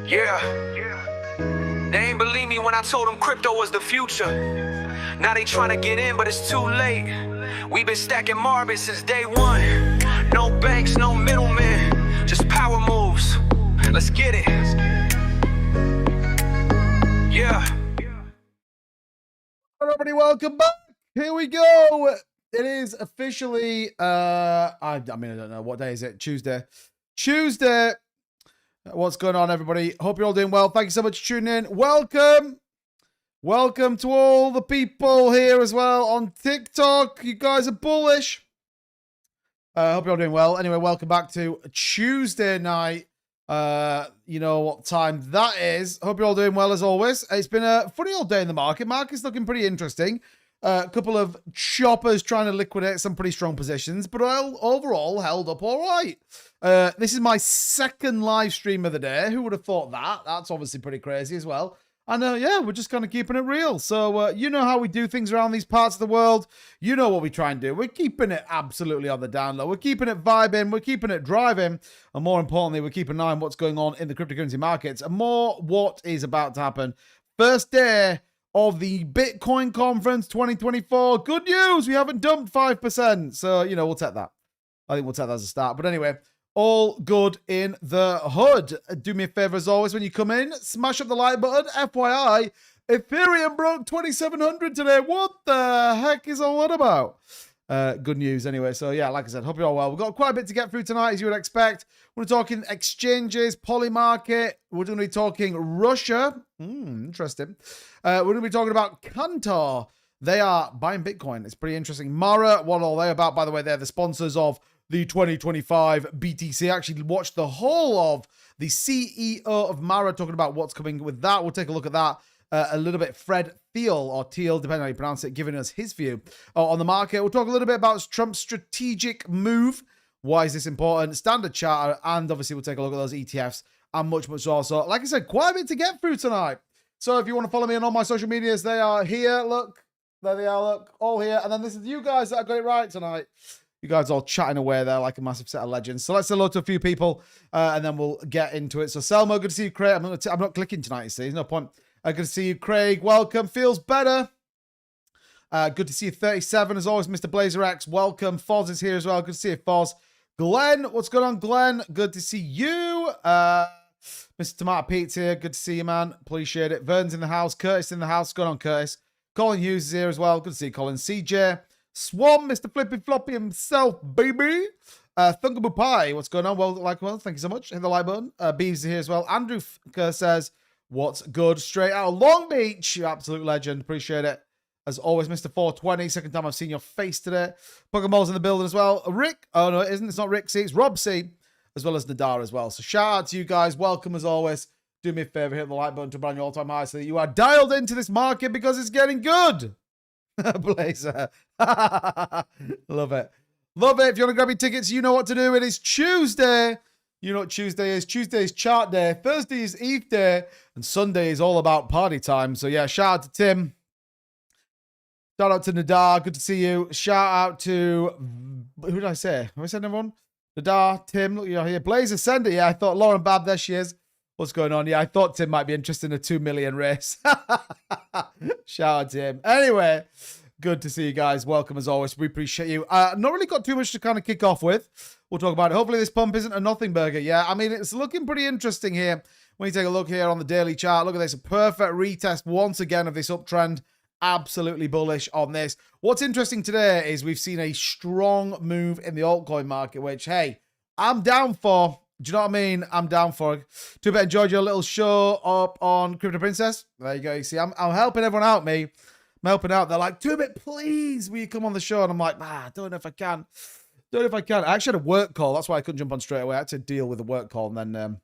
Yeah. They ain't believe me when I told them crypto was the future. Now they trying to get in, but it's too late. We've been stacking Marbitz since day one. No banks, no middlemen, just power moves. Let's get it. Yeah. Everybody, welcome back. Here we go. It is officially, I don't know, what day is it? Tuesday. What's going on, everybody? Hope you're all doing well. Thank you so much for tuning in. Welcome to all the people here as well on TikTok. You guys are bullish. Hope you're all doing well. Anyway, welcome back to Tuesday night. You know what time that is. Hope you're all doing well as always. It's been a funny old day in the market. Market's looking pretty interesting. A couple of choppers trying to liquidate some pretty strong positions, but overall held up all right. This is my second live stream of the day. Who would have thought that? That's obviously pretty crazy as well. And yeah, we're just kind of keeping it real. So you know how we do things around these parts of the world. You know what we try and do. We're keeping it absolutely on the down low. We're keeping it vibing. We're keeping it driving. And more importantly, we're keeping an eye on what's going on in the cryptocurrency markets and more what is about to happen. First day of the Bitcoin conference 2024. Good news. We haven't dumped 5%. So, you know, we'll take that. I think we'll take that as a start. But anyway, all good in the hood. Do me a favor as always when you come in, smash up the like button. FYI, Ethereum broke 2,700 today. What the heck is all that about? Good news anyway. So yeah, like I said, hope you're all well. We've got quite a bit to get through tonight, as you would expect. We're talking exchanges, Polymarket. We're going to be talking Russia. Interesting. We're going to be talking about Kantar. They are buying Bitcoin. It's pretty interesting. Mara, what are they about? By the way, they're the sponsors of the 2025 BTC. I actually watched the whole of the CEO of Mara talking about what's coming with that. We'll take a look at that a little bit. Fred Thiel, or Thiel, depending on how you pronounce it, giving us his view on the market. We'll talk a little bit about Trump's strategic move. Why is this important? Standard charter, and obviously we'll take a look at those ETFs and much more. So, like I said, quite a bit to get through tonight. So if you want to follow me on all my social medias, they are here. Look, there they are. Look, all here. And then this is you guys that got it right tonight. You guys all chatting away there like a massive set of legends. So let's say hello to a few people, and then we'll get into it. So Selma, good to see you, Craig. I'm not clicking tonight, you see. There's no point. Good to see you, Craig. Welcome. Feels better. Good to see you, 37. As always, Mr. Blazer X. Welcome. Foz is here as well. Good to see you, Foz. Glenn, what's going on, Glenn? Good to see you. Mr. Tomato Pete's here. Good to see you, man. Appreciate it. Vern's in the house. Curtis in the house. What's going on, Curtis? Colin Hughes is here as well. Good to see you, Colin. CJ. Swan, Mr. Flippy Floppy himself, baby. Thunkabu Pie, what's going on? Well, thank you so much. Hit the like button. Beaves is here as well. Andrew says, what's good? Straight out of Long Beach. You absolute legend. Appreciate it. As always, Mr. 420. Second time I've seen your face today. Pokemon's in the building as well. Rick. Oh, no, it isn't. It's not Rick C. It's Rob C. As well as Nadar as well. So shout out to you guys. Welcome as always. Do me a favor. Hit the like button to brand new all-time high so that you are dialed into this market because it's getting good. Blazer. Love it. Love it. If you want to grab your tickets, you know what to do. It is Tuesday. You know what Tuesday is. Tuesday is chart day. Thursday is ETH day. And Sunday is all about party time. So yeah, shout out to Tim. Shout out to Nadar. Good to see you. Shout out to, who did I say? Have I said everyone? Nadar, Tim, look, you're here. Blazer, send it. Yeah, I thought Lauren Babb, there she is. What's going on? Yeah, I thought Tim might be interested in a 2 million race. Shout out to him. Anyway, good to see you guys. Welcome as always. We appreciate you. Not really got too much to kind of kick off with. We'll talk about it. Hopefully this pump isn't a nothing burger. Yeah, I mean, it's looking pretty interesting here. When you take a look here on the daily chart, look at this. A perfect retest once again of this uptrend. Absolutely bullish on this. What's interesting today is we've seen a strong move in the altcoin market, which, hey, I'm down for. Do you know what I mean? I'm down for it. Two-bit enjoyed your little show up on Crypto Princess. There you go. You see, I'm helping everyone out, me. I'm helping out. They're like, Two-bit, please, will you come on the show? And I'm like, I don't know if I can. I actually had a work call. That's why I couldn't jump on straight away. I had to deal with a work call, and then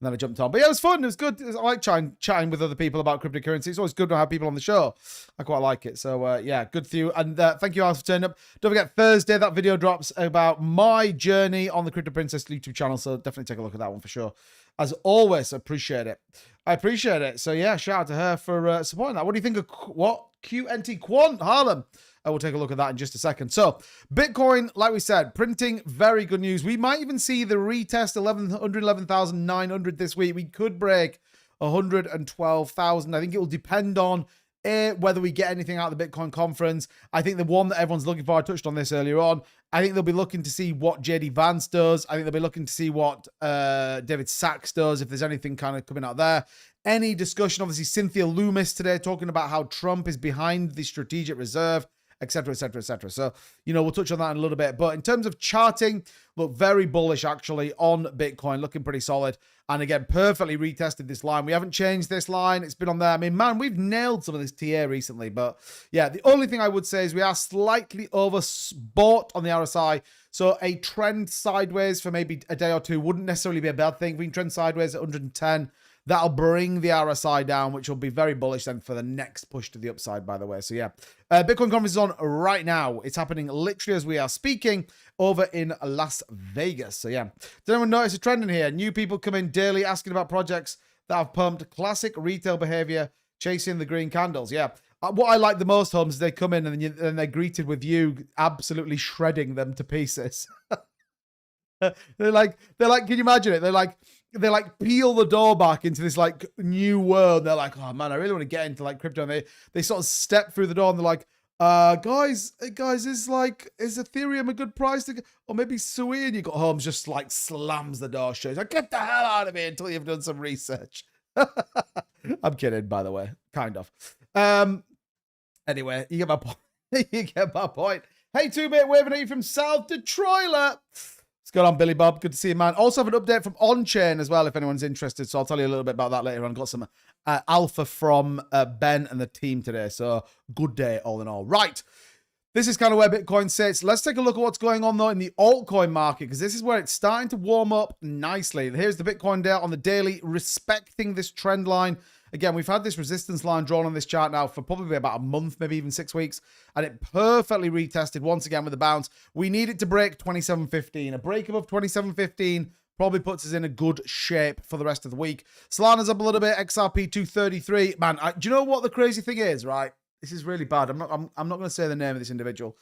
I jumped on. But yeah, it was fun. It was good. I like chatting with other people about cryptocurrency. It's always good to have people on the show. I quite like it. So yeah, good for you. And thank you all for turning up. Don't forget, Thursday, that video drops about my journey on the Crypto Princess YouTube channel. So definitely take a look at that one for sure. As always, I appreciate it. So yeah, shout out to her for supporting that. What do you think of what? QNT Quant, Harlem. We'll take a look at that in just a second. So Bitcoin, like we said, printing very good news. We might even see the retest 111,900 this week. We could break 112,000. I think it will depend on whether we get anything out of the Bitcoin conference. I think the one that everyone's looking for, I touched on this earlier on, I think they'll be looking to see what JD Vance does. I think they'll be looking to see what David Sachs does, if there's anything kind of coming out there. Any discussion, obviously Cynthia Loomis today talking about how Trump is behind the strategic reserve, etc., etc., etc. So, you know, we'll touch on that in a little bit. But in terms of charting, look, very bullish actually on Bitcoin, looking pretty solid. And again, perfectly retested this line. We haven't changed this line. It's been on there. I mean, man, we've nailed some of this TA recently. But yeah, the only thing I would say is we are slightly overbought on the RSI. So a trend sideways for maybe a day or two wouldn't necessarily be a bad thing. If we can trend sideways at 110, that'll bring the RSI down, which will be very bullish then for the next push to the upside, by the way. So yeah, Bitcoin conference is on right now. It's happening literally as we are speaking over in Las Vegas. So yeah, did anyone notice a trend in here? New people come in daily asking about projects that have pumped. Classic retail behavior, chasing the green candles. Yeah. What I like the most, Holmes, is they come in and then they're greeted with you absolutely shredding them to pieces. They're like, can you imagine it? They like peel the door back into this like new world. They're like, oh man, I really want to get into like crypto. And they sort of step through the door and they're like, guys, is Ethereum a good price to, or maybe Sui? And you got Holmes just like slams the door shut. He's like, get the hell out of here until you've done some research. I'm kidding, by the way, kind of. Anyway, you get my point. You get my point. Hey, 2-bit waving at you from South Detroit. What's going on, Billy Bob? Good to see you, man. Also have an update from on-chain as well, if anyone's interested. So I'll tell you a little bit about that later on. Got some alpha from Ben and the team today. So good day, all in all. Right. This is kind of where Bitcoin sits. Let's take a look at what's going on, though, in the altcoin market, because this is where it's starting to warm up nicely. Here's the Bitcoin data on the daily, respecting this trend line. Again, we've had this resistance line drawn on this chart now for probably about a month, maybe even 6 weeks, and it perfectly retested once again with a bounce. We need it to break 27.15. A break above 27.15 probably puts us in a good shape for the rest of the week. Solana's up a little bit, XRP 233. Man, do you know what the crazy thing is, right? This is really bad. I'm not going to say the name of this individual,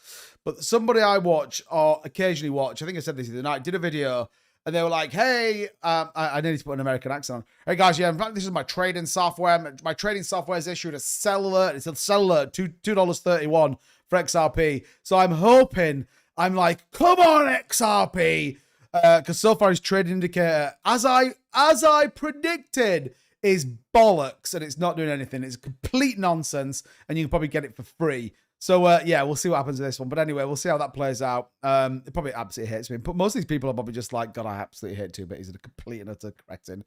but somebody I watch or occasionally watch, I think I said this the other night, did a video. And they were like, hey, I needed to put an American accent on. Hey, guys, yeah, in fact, this is my trading software. My trading software has issued a sell alert. It's a sell alert, $2.31 for XRP. So I'm hoping, I'm like, come on, XRP. Because so far his trading indicator, as I predicted, is bollocks. And it's not doing anything. It's complete nonsense. And you can probably get it for free. So, yeah, we'll see what happens with this one. But anyway, we'll see how that plays out. It probably absolutely hates me. But most of these people are probably just like, God, I absolutely hate 2-bit. He's a complete and utter cretin.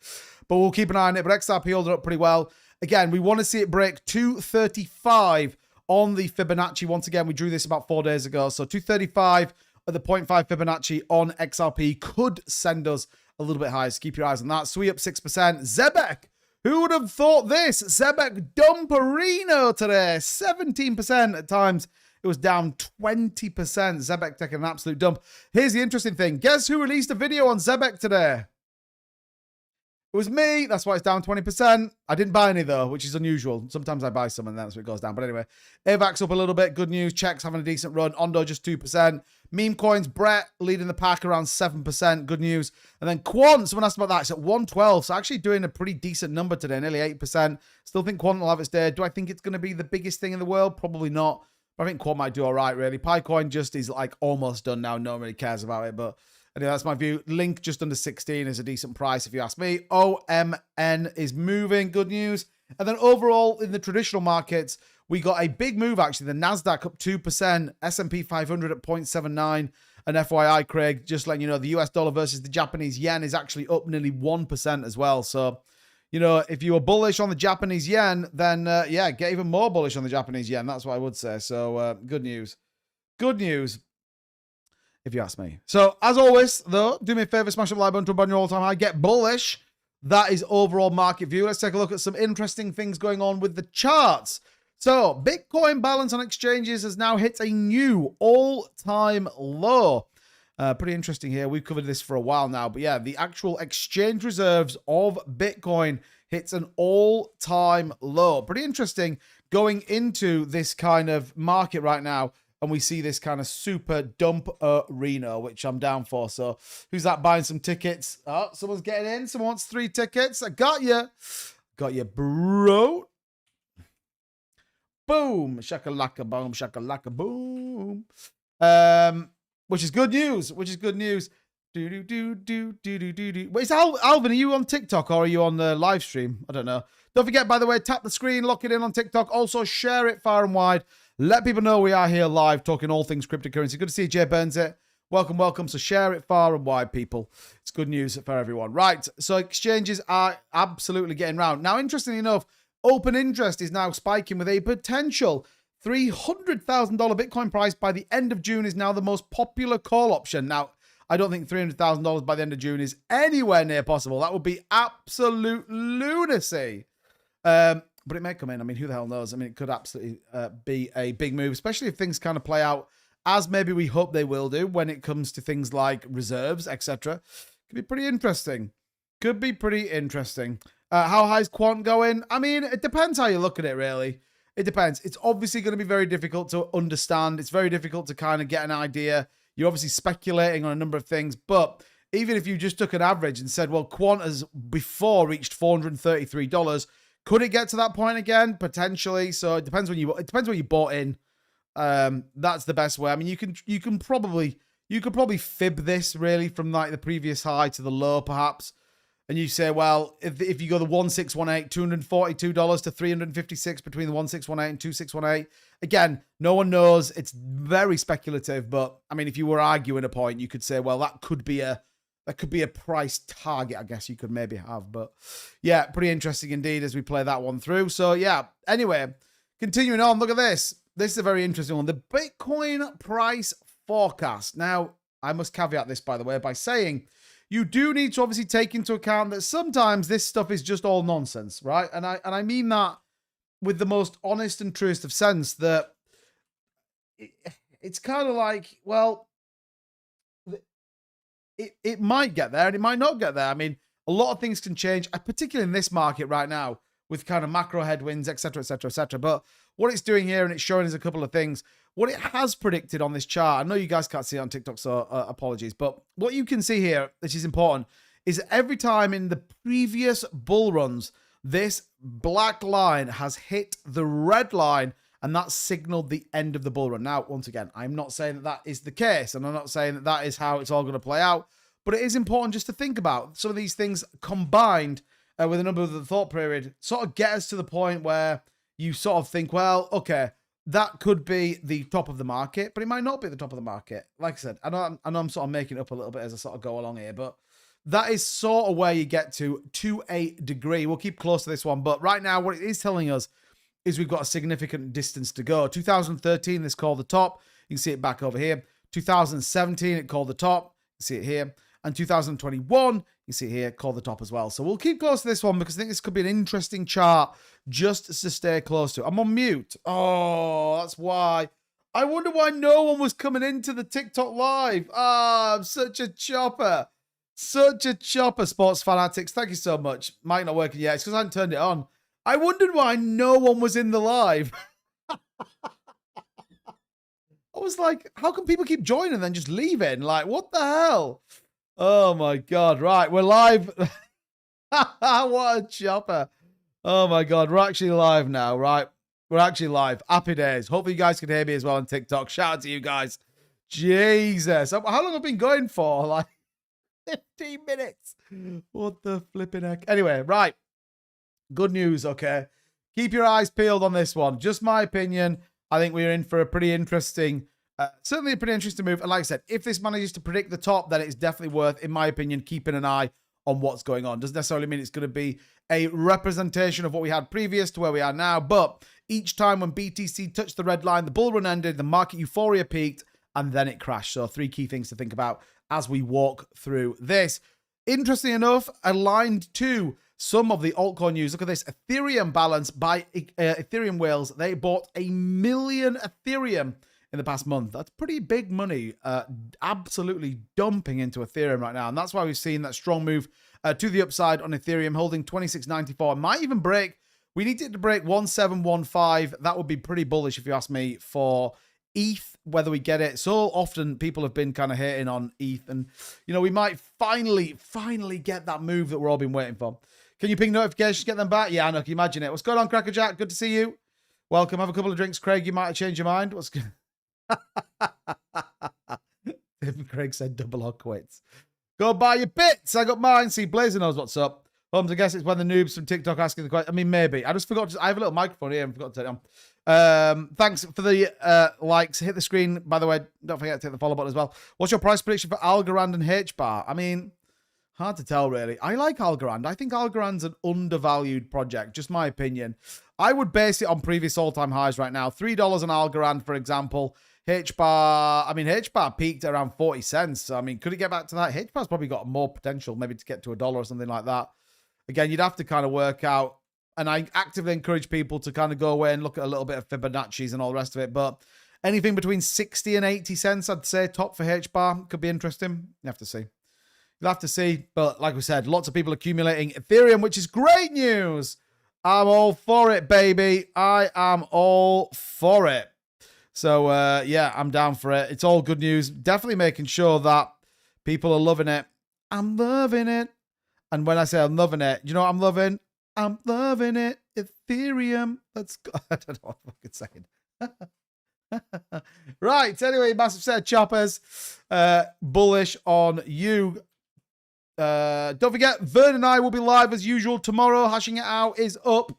But we'll keep an eye on it. But XRP holding up pretty well. Again, we want to see it break 235 on the Fibonacci. Once again, we drew this about 4 days ago. So 235 at the 0.5 Fibonacci on XRP could send us a little bit higher. So keep your eyes on that. Sui up 6%. Zebek. Who would have thought this? Zebek Dumperino today. 17% at times. It was down 20%. Zebek taking an absolute dump. Here's the interesting thing. Guess who released a video on Zebek today? It was me. That's why it's down 20%. I didn't buy any, though, which is unusual. Sometimes I buy some and that's what it goes down. But anyway, AVAX up a little bit. Good news. Checks having a decent run. Ondo just 2%. Meme coins, Brett leading the pack around 7%. Good news. And then Quant, someone asked about that. It's at 112. So actually doing a pretty decent number today. Nearly 8%. Still think Quant will have its day. Do I think it's going to be the biggest thing in the world? Probably not. But I think Quant might do all right, really. Picoin just is like almost done now. No one really cares about it. But anyway, that's my view. Link just under 16 is a decent price if you ask me. OMN is moving. Good news. And then overall in the traditional markets, we got a big move actually. The Nasdaq up 2%, S&P 500 at 0.79. And FYI, Craig, just letting you know, the US dollar versus the Japanese yen is actually up nearly 1% as well. So, you know, if you were bullish on the Japanese yen, then yeah, get even more bullish on the Japanese yen. That's what I would say. So good news. Good news, if you ask me. So as always, though, do me a favor, smash the like button to above your all-time high. Get bullish. That is overall market view. Let's take a look at some interesting things going on with the charts. So Bitcoin balance on exchanges has now hit a new all-time low. Pretty interesting here. We've covered this for a while now. But yeah, the actual exchange reserves of Bitcoin hits an all-time low. Pretty interesting going into this kind of market right now. and we see this kind of super dump arena, which I'm down for. So who's that buying some tickets? Oh, someone's getting in. Someone wants 3 tickets. I got you. Got you, bro. Boom. Shakalaka boom. Shakalaka boom. Which is good news. Which is good news. Wait, Alvin, are you on TikTok or are you on the live stream? I don't know. Don't forget, by the way, tap the screen, lock it in on TikTok. Also, share it far and wide. Let people know we are here live talking all things cryptocurrency. Good to see you, Jay Burns. Welcome, welcome. So share it far and wide, people. It's good news for everyone. Right, so exchanges are absolutely getting round. Now, interestingly enough, open interest is now spiking with a potential $300,000 Bitcoin price by the end of June is now the most popular call option. Now, I don't think $300,000 by the end of June is anywhere near possible. That would be absolute lunacy. But it may come in. I mean, who the hell knows? I mean, it could absolutely be a big move, especially if things kind of play out as maybe we hope they will do when it comes to things like reserves, etc. Could be pretty interesting. Could be pretty interesting. How high is quant going? I mean, it depends how you look at it, really. It depends. It's obviously going to be very difficult to understand. It's very difficult to kind of get an idea. You're obviously speculating on a number of things, but even if you just took an average and said, well, quant has before reached $433, could it get to that point again? Potentially. So it depends when you bought in. That's the best way. I mean, you could probably fib this really from like the previous high to the low, perhaps. And you say, well, if you go the 1618, $242 to 356 between the 1618 and 2618. Again, no one knows. It's very speculative, but I mean, if you were arguing a point, you could say, well, that could be a price target, I guess you could maybe have. But yeah, pretty interesting indeed as we play that one through. So yeah, anyway, continuing on, look at this. This is a very interesting one. The Bitcoin price forecast. Now, I must caveat this, by the way, by saying you do need to obviously take into account that sometimes this stuff is just all nonsense, right? And I mean that with the most honest and truest of sense, that it's kind of like, well, it might get there and it might not get there. I mean, a lot of things can change, particularly in this market right now with kind of macro headwinds, etc., etc., etc. But what it's doing here, and it's showing us a couple of things. What it has predicted on this chart, I know you guys can't see it on TikTok, so apologies. But what you can see here, which is important, is every time in the previous bull runs, this black line has hit the red line, and that signaled the end of the bull run. Now, once again, I'm not saying that that is the case, and I'm not saying that that is how it's all going to play out, but it is important just to think about some of these things combined with a number of the thought period, sort of get us to the point where you sort of think, well, okay, that could be the top of the market, but it might not be the top of the market. Like I said, I know I'm sort of making it up a little bit as I sort of go along here, but that is sort of where you get to a degree. We'll keep close to this one, but right now what it is telling us is we've got a significant distance to go. 2013, this called the top. You can see it back over here. 2017, it called the top. You see it here. And 2021, you see it here, called the top as well. So we'll keep close to this one because I think this could be an interesting chart just to stay close to. I'm on mute. Oh, that's why. I wonder why no one was coming into the TikTok live. Ah, I'm such a chopper. Such a chopper, Sports Fanatics. Thank you so much. Might not working yet. It's because I hadn't turned it on. I wondered why no one was in the live. I was like, how can people keep joining and then just leaving? Like, what the hell? Oh, my God. Right, we're live. What a chopper. Oh, my God. We're actually live now, right? We're actually live. Happy days. Hopefully you guys can hear me as well on TikTok. Shout out to you guys. Jesus. How long have I been going for? Like 15 minutes. What the flipping heck? Anyway, right. Good news, okay? Keep your eyes peeled on this one. Just my opinion. I think we're in for a pretty interesting, certainly a pretty interesting move. And like I said, if this manages to predict the top, then it's definitely worth, in my opinion, keeping an eye on what's going on. Doesn't necessarily mean it's going to be a representation of what we had previous to where we are now. But each time when BTC touched the red line, the bull run ended, the market euphoria peaked, and then it crashed. So 3 key things to think about as we walk through this. Interesting enough, aligned to some of the altcoin news. Look at this. Ethereum balance by Ethereum whales. They bought 1 million Ethereum in the past month. That's pretty big money. Absolutely dumping into Ethereum right now. And that's why we've seen that strong move to the upside on Ethereum, holding 26.94. Might even break. We need it to break 1715. That would be pretty bullish if you ask me for ETH whether we get it. So often people have been kind of hating on ETH, and you know, we might finally get that move that we're all been waiting for. Can you ping notifications, get them back? Yeah, I know. Can you imagine it? What's going on, Crackerjack? Good to see you. Welcome. Have a couple of drinks, Craig. You might have changed your mind. What's good? Craig said double or quits. Go buy your bits. I got mine. See, Blazer knows what's up. Holmes, I guess it's when the noobs from TikTok asking the question. I mean, maybe. I just forgot to... I have a little microphone here and forgot to turn it on. Thanks for the likes. Hit the screen. By the way, don't forget to hit the follow button as well. What's your price prediction for Algorand and H-Bar? I mean, hard to tell, really. I like Algorand. I think Algorand's an undervalued project. Just my opinion. I would base it on previous all-time highs right now. $3 on Algorand, for example. H-Bar, I mean, H-Bar peaked at around 40 cents. So, I mean, could it get back to that? H-Bar's probably got more potential, maybe to get to $1 or something like that. Again, you'd have to kind of work out, and I actively encourage people to kind of go away and look at a little bit of Fibonacci's and all the rest of it. But anything between 60 and 80 cents, I'd say, top for H-Bar. Could be interesting. You have to see. You'll have to see. But like we said, lots of people accumulating Ethereum, which is great news. I'm all for it, baby. I am all for it. So, yeah, I'm down for it. It's all good news. Definitely making sure that people are loving it. I'm loving it. And when I say I'm loving it, you know what I'm loving? I'm loving it. Ethereum. Let's go. I don't know what I'm fucking saying. Right. Anyway, massive set of choppers. Bullish on you. Don't forget, Vern and I will be live as usual tomorrow. Hashing it out is up.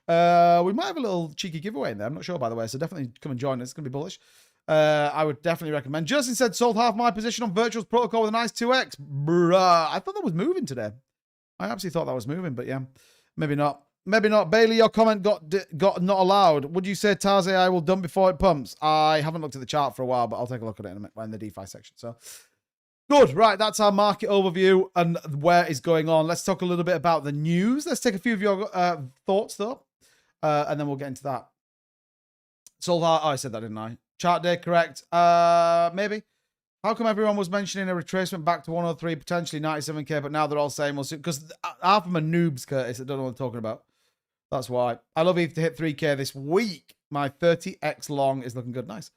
We might have a little cheeky giveaway in there. I'm not sure, by the way. So definitely come and join us. It's going to be bullish. I would definitely recommend. Justin said, sold half my position on Virtual's protocol with a nice 2x. Bruh. I thought that was moving today. I absolutely thought that was moving, but yeah, maybe not. Maybe not. Bailey, your comment got not allowed. Would you say Tars AI will dump before it pumps? I haven't looked at the chart for a while, but I'll take a look at it in the DeFi section. So good. Right. That's our market overview and where is going on. Let's talk a little bit about the news. Let's take a few of your thoughts, though, and then we'll get into that. Sold hard. Oh, I said that, didn't I? Chart day, correct. Maybe. How come everyone was mentioning a retracement back to 103, potentially 97k, but now they're all saying, well, because half of them are noobs, Curtis, that don't know what I'm talking about. That's why. I love ETH to hit 3k this week. My 30x long is looking good. Nice.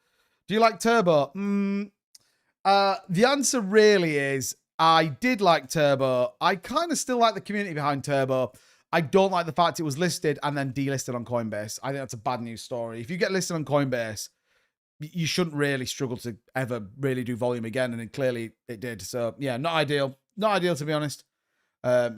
Do you like Turbo? The answer really is I did like Turbo. I kind of still like the community behind Turbo. I don't like the fact it was listed and then delisted on Coinbase. I think that's a bad news story. If you get listed on Coinbase, you shouldn't really struggle to ever really do volume again, and clearly it did. So, yeah, not ideal. Not ideal, to be honest.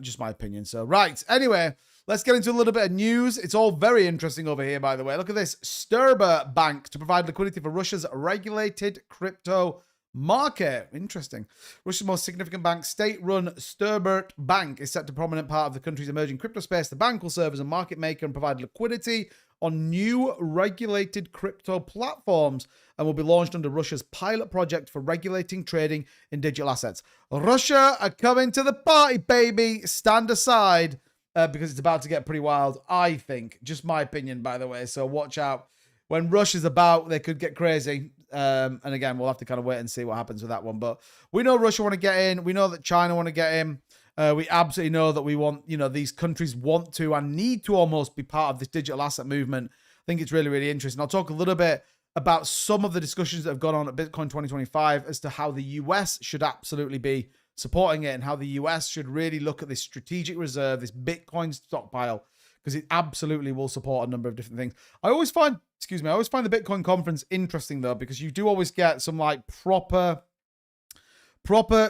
Just my opinion. So, right. Anyway, let's get into a little bit of news. It's all very interesting over here, by the way. Look at this. Sberbank Bank to provide liquidity for Russia's regulated crypto market. Interesting. Russia's most significant bank, state-run Sberbank Bank, is set to be a prominent part of the country's emerging crypto space. The bank will serve as a market maker and provide liquidity on new regulated crypto platforms and will be launched under Russia's pilot project for regulating trading in digital assets. Russia are coming to the party, baby. Stand aside because it's about to get pretty wild, I think. Just my opinion, by the way. So watch out. When Russia's about, they could get crazy. And again, we'll have to kind of wait and see what happens with that one. But we know Russia want to get in. We know that China want to get in. We absolutely know that we want, you know, these countries want to and need to almost be part of this digital asset movement. I think it's really, really interesting. I'll talk a little bit about some of the discussions that have gone on at Bitcoin 2025 as to how the US should absolutely be supporting it and how the US should really look at this strategic reserve, this Bitcoin stockpile, because it absolutely will support a number of different things. I always find the Bitcoin conference interesting, though, because you do always get some like proper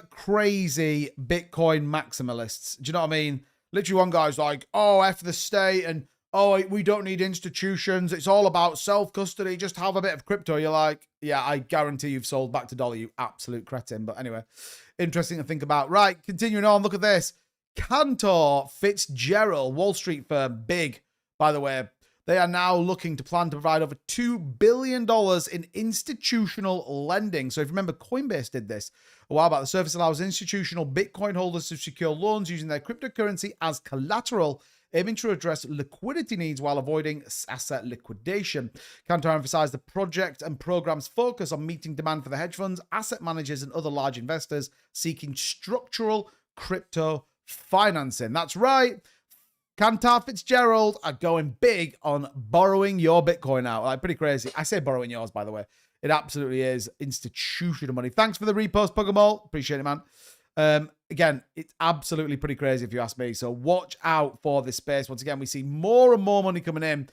crazy Bitcoin maximalists. Do you know what I mean? Literally one guy's like, oh, F the state and, oh, we don't need institutions. It's all about self-custody. Just have a bit of crypto. You're like, yeah, I guarantee you've sold back to dollar, you absolute cretin. But anyway, interesting to think about. Right, continuing on, look at this. Cantor Fitzgerald, Wall Street firm, big, by the way. They are now looking to plan to provide over $2 billion in institutional lending. So if you remember, Coinbase did this a while back. The service allows institutional Bitcoin holders to secure loans using their cryptocurrency as collateral, aiming to address liquidity needs while avoiding asset liquidation. Cantor emphasized the project and program's focus on meeting demand for the hedge funds, asset managers, and other large investors seeking structural crypto financing. That's right. Cantor Fitzgerald are going big on borrowing your Bitcoin out. Like, pretty crazy. I say borrowing yours, by the way. It absolutely is institutional money. Thanks for the repost, Puggamall. Appreciate it, man. Again, it's absolutely pretty crazy if you ask me. So watch out for this space. Once again, we see more and more money coming in.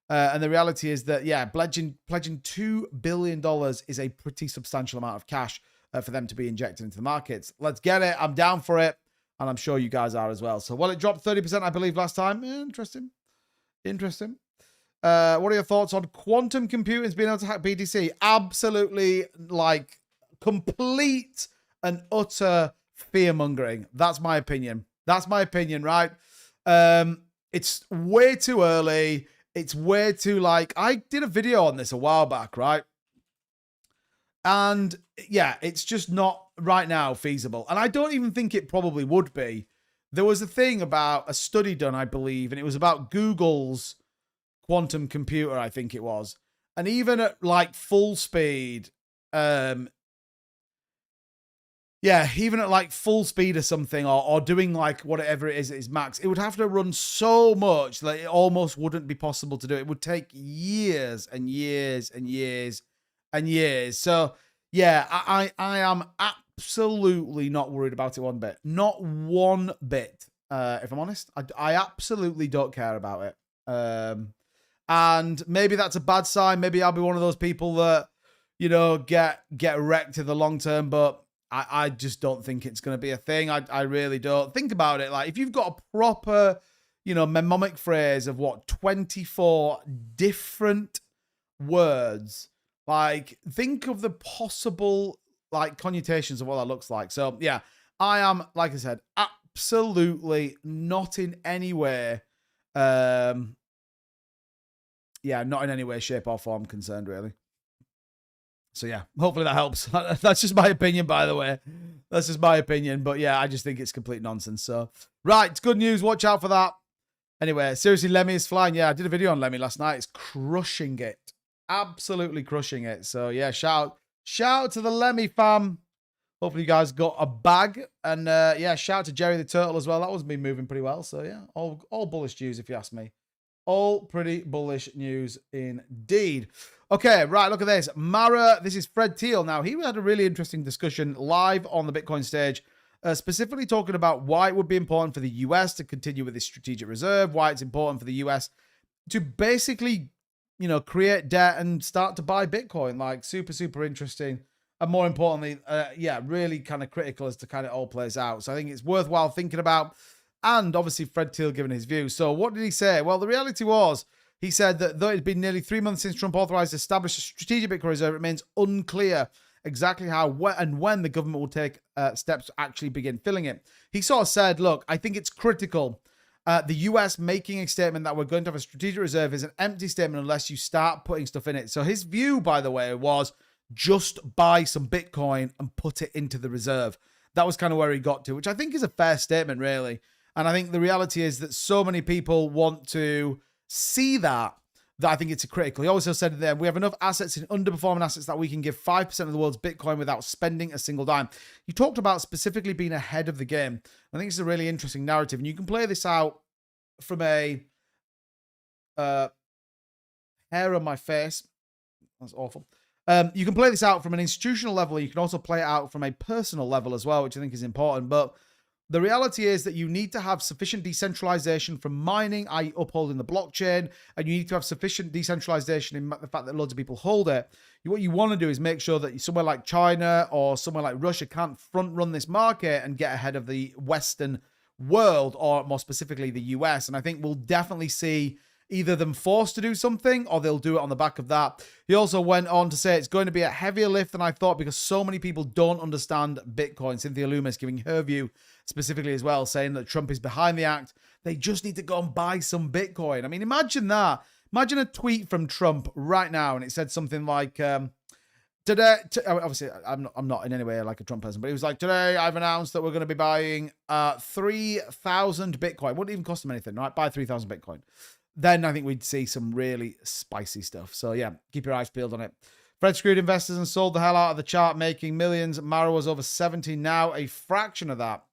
And the reality is that, yeah, pledging $2 billion is a pretty substantial amount of cash for them to be injected into the markets. Let's get it. I'm down for it. And I'm sure you guys are as well. So, well, it dropped 30%, I believe, last time. Interesting. Interesting. What are your thoughts on quantum computers being able to hack BTC? Absolutely, like, complete and utter fear-mongering. That's my opinion. That's my opinion, right? It's way too early. It's way too, like, I did a video on this a while back, right? And, yeah, it's just not right now feasible. And I don't even think it probably would be. There was a thing about a study done, I believe, and it was about Google's quantum computer, I think it was. And even at like full speed, even at like full speed or something, or doing like whatever it is max, it would have to run so much that it almost wouldn't be possible to do. It would take years and years and years and years. So yeah, I am absolutely not worried about it one bit. Not one bit. If I'm honest, I absolutely don't care about it. And maybe that's a bad sign. Maybe I'll be one of those people that, you know, get wrecked in the long term, but I just don't think it's going to be a thing. I really don't. Think about it. Like, if you've got a proper, you know, mnemonic phrase of what, 24 different words, like, think of the possible, like, connotations of what that looks like. So, yeah, I am, like I said, absolutely not in any way, yeah, not in any way, shape, or form concerned, really. So, yeah, hopefully that helps. That's just my opinion, by the way. That's just my opinion. But, yeah, I just think it's complete nonsense. So, right, good news. Watch out for that. Anyway, seriously, Lemmy is flying. Yeah, I did a video on Lemmy last night. It's crushing it. Absolutely crushing it. So, yeah, shout out to the Lemmy fam. Hopefully you guys got a bag. And, yeah, shout out to Jerry the Turtle as well. That one's been moving pretty well. So, yeah, all bullish news, if you ask me. All pretty bullish news indeed. Okay, right, look at this. Mara, this is Fred Thiel. Now, he had a really interesting discussion live on the Bitcoin stage, specifically talking about why it would be important for the US to continue with this strategic reserve, why it's important for the US to basically, you know, create debt and start to buy Bitcoin. Like, super, super interesting. And more importantly, yeah, really kind of critical as to kind of all plays out. So I think it's worthwhile thinking about. And obviously Fred Thiel giving his view. So what did he say? Well, the reality was, he said that though it's been nearly 3 months since Trump authorized to establish a strategic Bitcoin reserve, it remains unclear exactly how and when the government will take steps to actually begin filling it. He sort of said, look, I think it's critical. The US making a statement that we're going to have a strategic reserve is an empty statement unless you start putting stuff in it. So his view, by the way, was just buy some Bitcoin and put it into the reserve. That was kind of where he got to, which I think is a fair statement, really. And I think the reality is that so many people want to see that I think it's critical. He also said there, we have enough assets in underperforming assets that we can give 5% of the world's Bitcoin without spending a single dime. He talked about specifically being ahead of the game. I think it's a really interesting narrative. And you can play this out from a hair on my face. That's awful. You can play this out from an institutional level. You can also play it out from a personal level as well, which I think is important. But the reality is that you need to have sufficient decentralization from mining, i.e. upholding the blockchain, and you need to have sufficient decentralization in the fact that loads of people hold it. What you want to do is make sure that somewhere like China or somewhere like Russia can't front run this market and get ahead of the Western world, or more specifically the US. And I think we'll definitely see either them forced to do something or they'll do it on the back of that. He also went on to say it's going to be a heavier lift than I thought because so many people don't understand Bitcoin. Cynthia Loomis giving her view specifically as well, saying that Trump is behind the act. They just need to go and buy some Bitcoin. I mean, imagine that. Imagine a tweet from Trump right now and it said something like, today, obviously, I'm not in any way like a Trump person, but he was like, today I've announced that we're going to be buying 3,000 Bitcoin. Wouldn't even cost them anything, right? Buy 3,000 Bitcoin. Then I think we'd see some really spicy stuff. So yeah, keep your eyes peeled on it. Fred screwed investors and sold the hell out of the chart, making millions. Mara was over 70, now a fraction of that.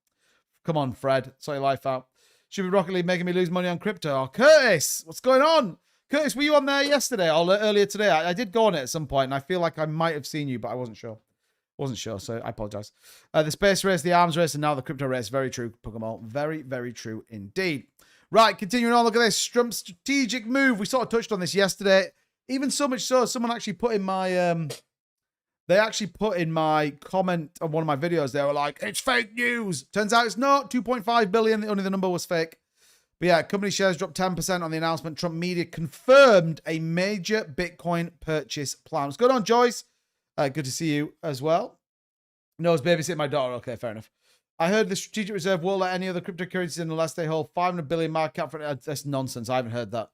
Come on, Fred. Sort your life out. Should be Rocket League making me lose money on crypto. Oh, Curtis, what's going on? Curtis, were you on there yesterday or earlier today? I did go on it at some point, and I feel like I might have seen you, but I wasn't sure. Wasn't sure, so I apologize. The space race, the arms race, and now the crypto race. Very true, Pokemon. Very, very true indeed. Right, continuing on. Look at this. Trump's strategic move. We sort of touched on this yesterday. Even so much so, someone actually put in my... they actually put in my comment on one of my videos. They were like, it's fake news. Turns out it's not. 2.5 billion. Only the number was fake. But yeah, company shares dropped 10% on the announcement. Trump media confirmed a major Bitcoin purchase plan. What's going on, Joyce? Good to see you as well. No, it's babysitting my daughter. Okay, fair enough. I heard the Strategic Reserve won't let any other cryptocurrencies in unless they hold 500 billion market cap for it. That's nonsense. I haven't heard that.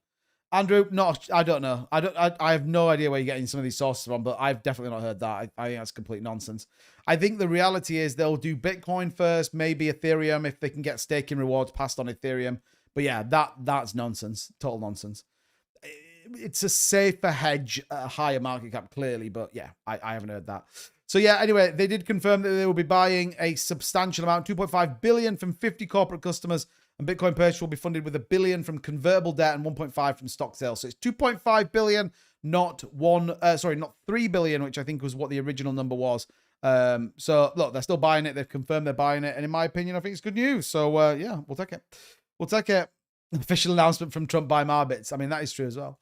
Andrew, no, I don't know. I have no idea where you're getting some of these sources from, but I've definitely not heard that. I think that's complete nonsense. I think the reality is they'll do Bitcoin first, maybe Ethereum if they can get staking rewards passed on Ethereum. But yeah, that's nonsense. Total nonsense. It's a safer hedge at a higher market cap, clearly, but yeah, I haven't heard that. So yeah, anyway, they did confirm that they will be buying a substantial amount, 2.5 billion from 50 corporate customers, and Bitcoin purchase will be funded with $1 billion from convertible debt and 1.5 from stock sales. So it's 2.5 billion, not 3 billion, which I think was what the original number was. So look, they're still buying it. They've confirmed they're buying it, and in my opinion, I think it's good news. So yeah, we'll take it. We'll take it. Official announcement from Trump by Marbitz. I mean, that is true as well.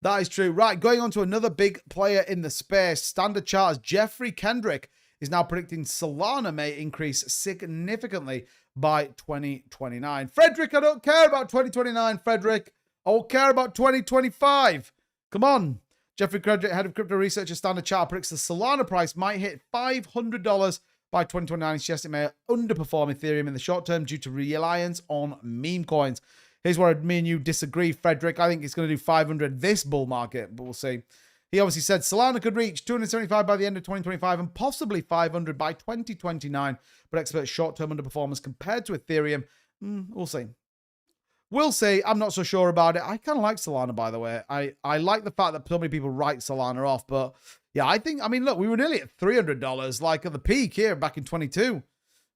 That is true. Right, going on to another big player in the space. Standard Charters Jeffrey Kendrick is now predicting Solana may increase significantly by 2029. Frederick, I don't care about 2029, Frederick. I will care about 2025. Come on. Jeffrey Kendrick, head of crypto research at Standard Chartered, predicts the Solana price might hit $500 by 2029. He suggests it may underperform Ethereum in the short term due to reliance on meme coins. Here's where me and you disagree, Frederick. I think it's going to do 500 this bull market, but we'll see. He obviously said Solana could reach 275 by the end of 2025 and possibly 500 by 2029, but experts short-term underperformance compared to Ethereum. We'll see. We'll see. I'm not so sure about it. I kind of like Solana, by the way. I like the fact that so many people write Solana off, but yeah, I mean, look, we were nearly at $300, like at the peak here back in 22.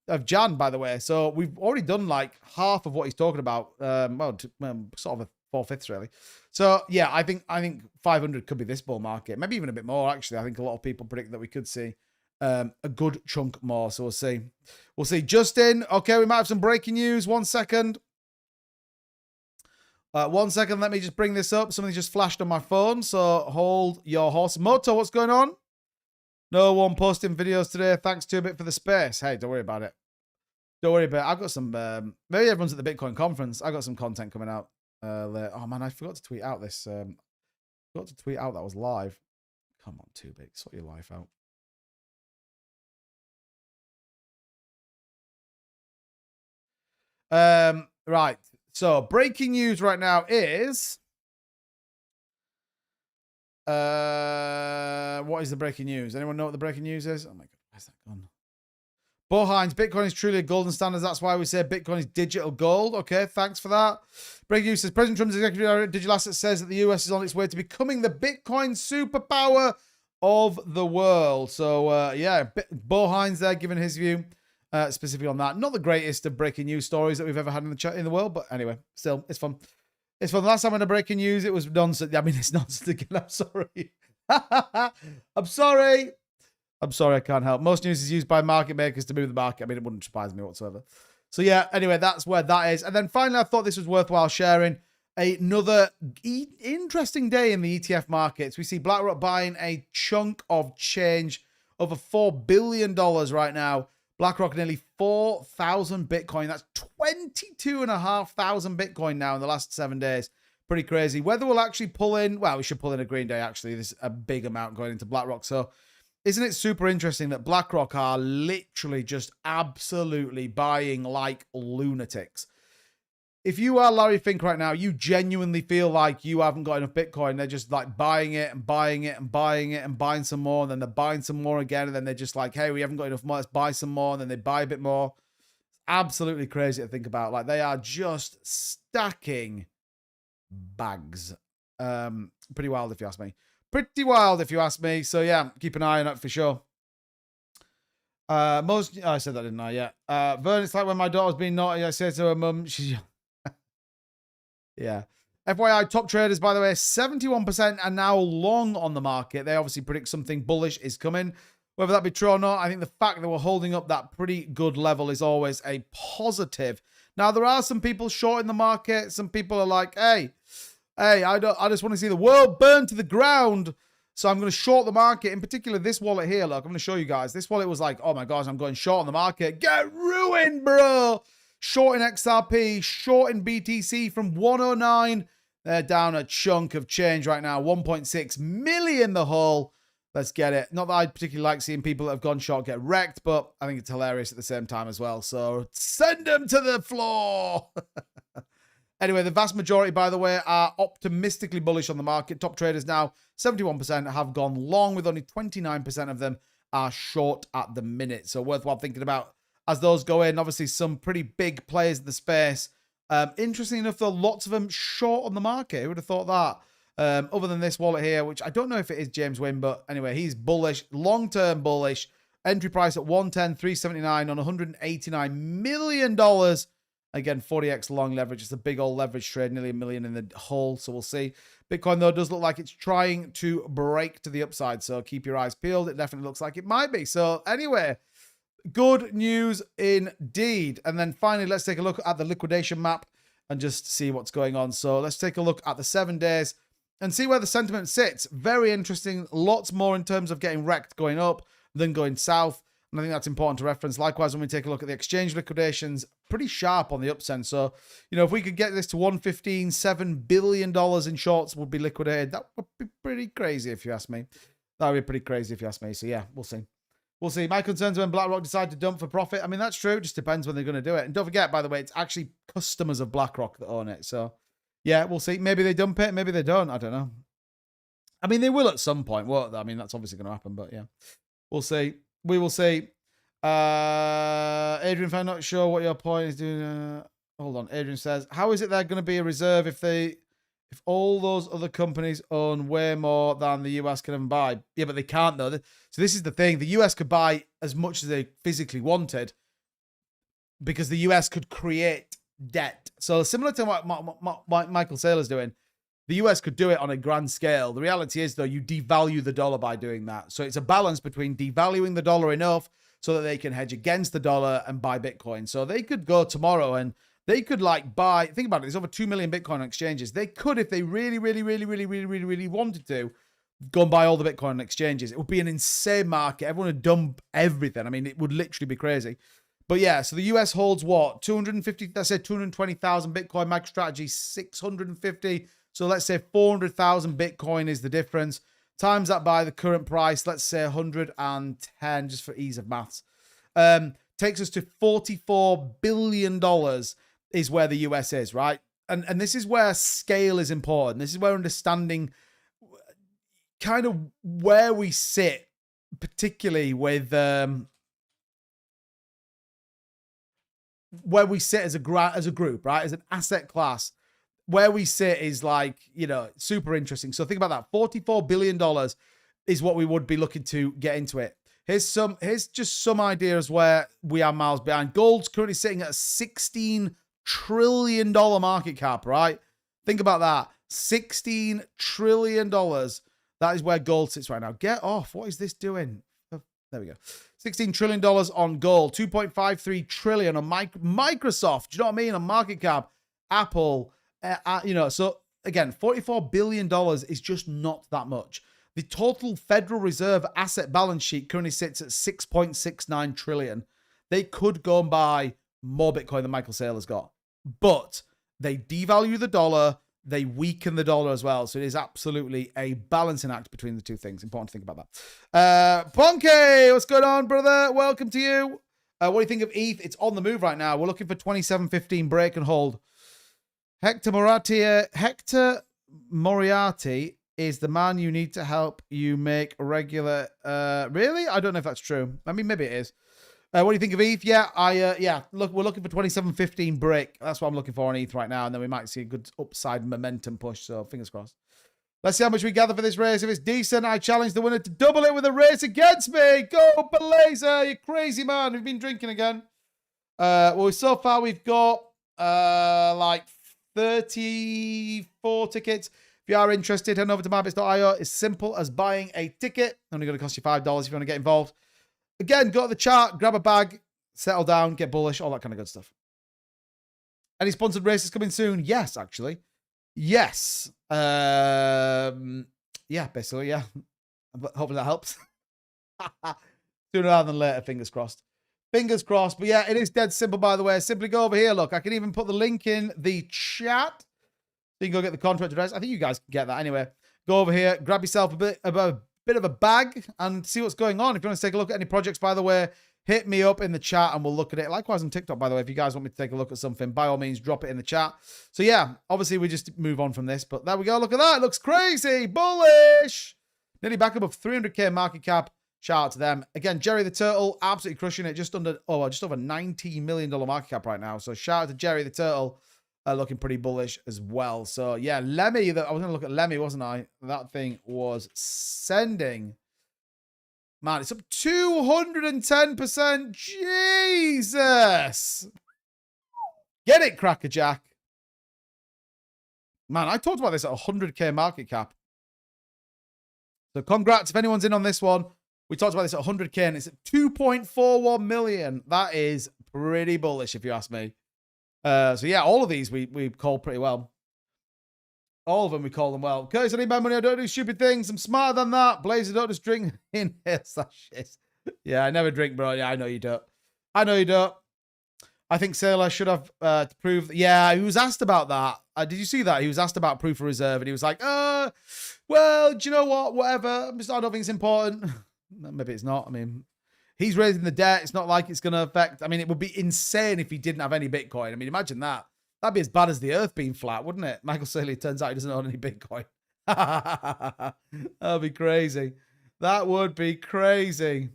Of Jan, by the way. So we've already done like half of what he's talking about. Sort of a 4/5 really. So yeah, I think 500 could be this bull market. Maybe even a bit more, actually. I think a lot of people predict that we could see a good chunk more. So we'll see. We'll see. Justin, okay, we might have some breaking news. 1 second. 1 second, let me just bring this up. Something just flashed on my phone, so hold your horse. Moto, what's going on? No one posting videos today. Thanks to a bit for the space. Hey, don't worry about it. Don't worry about it. I've got some, maybe everyone's at the Bitcoin conference. I got some content coming out later. Oh man, I forgot to tweet out this. Forgot to tweet out that was live. Come on, 2Bit, sort your life out. Right. So breaking news right now is, what is the breaking news? Anyone know what the breaking news is? Oh my God, where's that gone? Bo Hines, Bitcoin is truly a golden standard. That's why we say Bitcoin is digital gold. Okay, thanks for that. Breaking news says President Trump's executive director of digital assets says that the US is on its way to becoming the Bitcoin superpower of the world. So yeah, Bo Hines there giving his view specifically on that. Not the greatest of breaking news stories that we've ever had in the chat in the world, but anyway, still, it's fun. It's fun. The last time I had a breaking news, it was nonsense. I mean, it's nonsense again. I'm sorry. I'm sorry. I'm sorry, I can't help. Most news is used by market makers to move the market. I mean, it wouldn't surprise me whatsoever. So yeah, anyway, that's where that is. And then finally, I thought this was worthwhile sharing. Another interesting day in the ETF markets. We see BlackRock buying a chunk of change, over $4 billion right now. BlackRock nearly 4,000 Bitcoin. That's 22,500 Bitcoin now in the last 7 days. Pretty crazy. Whether we'll actually pull in, well, we should pull in a green day, actually. There's a big amount going into BlackRock. So isn't it super interesting that BlackRock are literally just absolutely buying like lunatics? If you are Larry Fink right now, you genuinely feel like you haven't got enough Bitcoin. They're just like buying it and buying it and buying it and buying some more. And then they're buying some more again. And then they're just like, hey, we haven't got enough more. Let's buy some more. And then they buy a bit more. Absolutely crazy to think about. Like they are just stacking bags. Pretty wild if you ask me. Pretty wild if you ask me. So yeah, keep an eye on it for sure. I said that, didn't I? Yeah. Vern, it's like when my daughter's being naughty, I say to her mum, she's... Yeah. FYI, top traders, by the way, 71% are now long on the market. They obviously predict something bullish is coming. Whether that be true or not, I think the fact that we're holding up that pretty good level is always a positive. Now, there are some people short in the market. Some people are like, hey, I just want to see the world burn to the ground. So I'm going to short the market. In particular, this wallet here, look, I'm going to show you guys. This wallet was like, oh my gosh, I'm going short on the market. Get ruined, bro. Short in XRP, short in BTC from 109. They're down a chunk of change right now. 1.6 million the whole. Let's get it. Not that I particularly like seeing people that have gone short get wrecked, but I think it's hilarious at the same time as well. So send them to the floor. Anyway, the vast majority, by the way, are optimistically bullish on the market. Top traders now, 71% have gone long, with only 29% of them are short at the minute. So worthwhile thinking about as those go in. Obviously, some pretty big players in the space. Interesting enough, though, lots of them short on the market. Who would have thought that? Other than this wallet here, which I don't know if it is James Wynn, but anyway, he's bullish, long-term bullish. Entry price at 110,379 on $189 million. Again, 40x long leverage. It's a big old leverage trade, nearly $1 million in the hole, so we'll see. Bitcoin, though, does look like it's trying to break to the upside, so keep your eyes peeled. It definitely looks like it might be. So anyway, good news indeed. And then finally, let's take a look at the liquidation map and just see what's going on. So let's take a look at the 7 days and see where the sentiment sits. Very interesting. Lots more in terms of getting wrecked going up than going south. And I think that's important to reference. Likewise, when we take a look at the exchange liquidations, pretty sharp on the upsend. So, you know, if we could get this to 115, $7 billion in shorts would be liquidated. That would be pretty crazy if you ask me. That would be pretty crazy if you ask me. So yeah, we'll see. We'll see. My concerns when BlackRock decide to dump for profit. I mean, that's true. It just depends when they're going to do it. And don't forget, by the way, it's actually customers of BlackRock that own it. So yeah, we'll see. Maybe they dump it. Maybe they don't. I don't know. I mean, they will at some point, won't they? I mean, that's obviously going to happen, but yeah, we'll see. We will see. Adrian, if I'm not sure what your point is doing. Hold on. Adrian says, how is it they're going to be a reserve if all those other companies own way more than the US can even buy? Yeah, but they can't though. So this is the thing. The US could buy as much as they physically wanted because the US could create debt. So similar to what Michael Saylor's doing, the US could do it on a grand scale. The reality is, though, you devalue the dollar by doing that. So it's a balance between devaluing the dollar enough so that they can hedge against the dollar and buy Bitcoin. So they could go tomorrow and they could like buy, think about it, there's over 2 million Bitcoin on exchanges. They could, if they really wanted to, go and buy all the Bitcoin on exchanges. It would be an insane market. Everyone would dump everything. I mean, it would literally be crazy. But yeah, so the US holds what? 250, let's say 220,000 Bitcoin. MicroStrategy, 650. So let's say 400,000 Bitcoin is the difference. Times that by the current price, let's say 110, just for ease of maths. Takes us to $44 billion is where the US is, right? And this is where scale is important. This is where understanding kind of where we sit, particularly with where we sit as a group, right? As an asset class. Where we sit is like, you know, super interesting. So think about that. $44 billion is what we would be looking to get into it. Here's just some ideas where we are miles behind. Gold's currently sitting at a $16 trillion market cap, right? Think about that. $16 trillion. That is where gold sits right now. Get off. What is this doing? Oh, there we go. $16 trillion on gold. 2.53 trillion on Microsoft. Do you know what I mean? On market cap. Apple. You know, so again, $44 billion is just not that much. The total Federal Reserve asset balance sheet currently sits at 6.69 trillion. They could go and buy more Bitcoin than Michael Saylor's got, but they devalue the dollar. They weaken the dollar as well. So it is absolutely a balancing act between the two things. Important to think about that. Ponke, what's going on, brother? Welcome to you. What do you think of ETH? It's on the move right now. We're looking for 27.15 break and hold. Hector Moriarty is the man you need to help you make regular. Really? I don't know if that's true. I mean, maybe it is. What do you think of ETH? Yeah, look, we're looking for 27.15 break. That's what I'm looking for on ETH right now, and then we might see a good upside momentum push. So fingers crossed. Let's see how much we gather for this race. If it's decent, I challenge the winner to double it with a race against me. Go, Blazer, you crazy man. We've been drinking again. Well, so far we've got like 34 tickets. If you are interested, head over to Marbitz.io. It's simple as buying a ticket. Only going to cost you $5 if you want to get involved. Again, go to the chart, grab a bag, settle down, get bullish, all that kind of good stuff. Any sponsored races coming soon? Yes, actually. Yes. Yeah, basically, yeah. Hopefully that helps. Sooner rather than later, fingers crossed. Fingers crossed. But yeah, it is dead simple, by the way. Simply go over here. Look, I can even put the link in the chat. So you can go get the contract address. I think you guys can get that anyway. Go over here, grab yourself a bit of a bag and see what's going on. If you want to take a look at any projects, by the way, hit me up in the chat and we'll look at it. Likewise on TikTok, by the way, if you guys want me to take a look at something, by all means, drop it in the chat. So yeah, obviously we just move on from this, but there we go. Look at that. It looks crazy. Bullish. Nearly back above 300k market cap. Shout out to them. Again, Jerry the Turtle, absolutely crushing it. Just over $90 million market cap right now. So shout out to Jerry the Turtle. Looking pretty bullish as well. So yeah, Lemmy, I was going to look at Lemmy, wasn't I? That thing was sending. Man, it's up 210%. Jesus. Get it, Crackerjack. Man, I talked about this at 100k market cap. So congrats if anyone's in on this one. We talked about this at 100k and it's at 2.41 million. That is pretty bullish if you ask me. So yeah, all of these we call pretty well. All of them we call them well. Curtis, I need my money. I don't do stupid things. I'm smarter than that. Blazer, don't just drink in here. Shit. Yeah, I never drink, bro. Yeah, I know you don't. I know you don't. I think Sailor should have to prove. Yeah, he was asked about that. Did you see that? He was asked about proof of reserve, and he was like, well, do you know what? Whatever. I don't think it's important. Maybe it's not. I mean, he's raising the debt. It's not like it's going to affect. I mean, it would be insane if he didn't have any Bitcoin. I mean, imagine that. That'd be as bad as the earth being flat, wouldn't it? Michael Saylor turns out he doesn't own any Bitcoin. That'd be crazy. That would be crazy.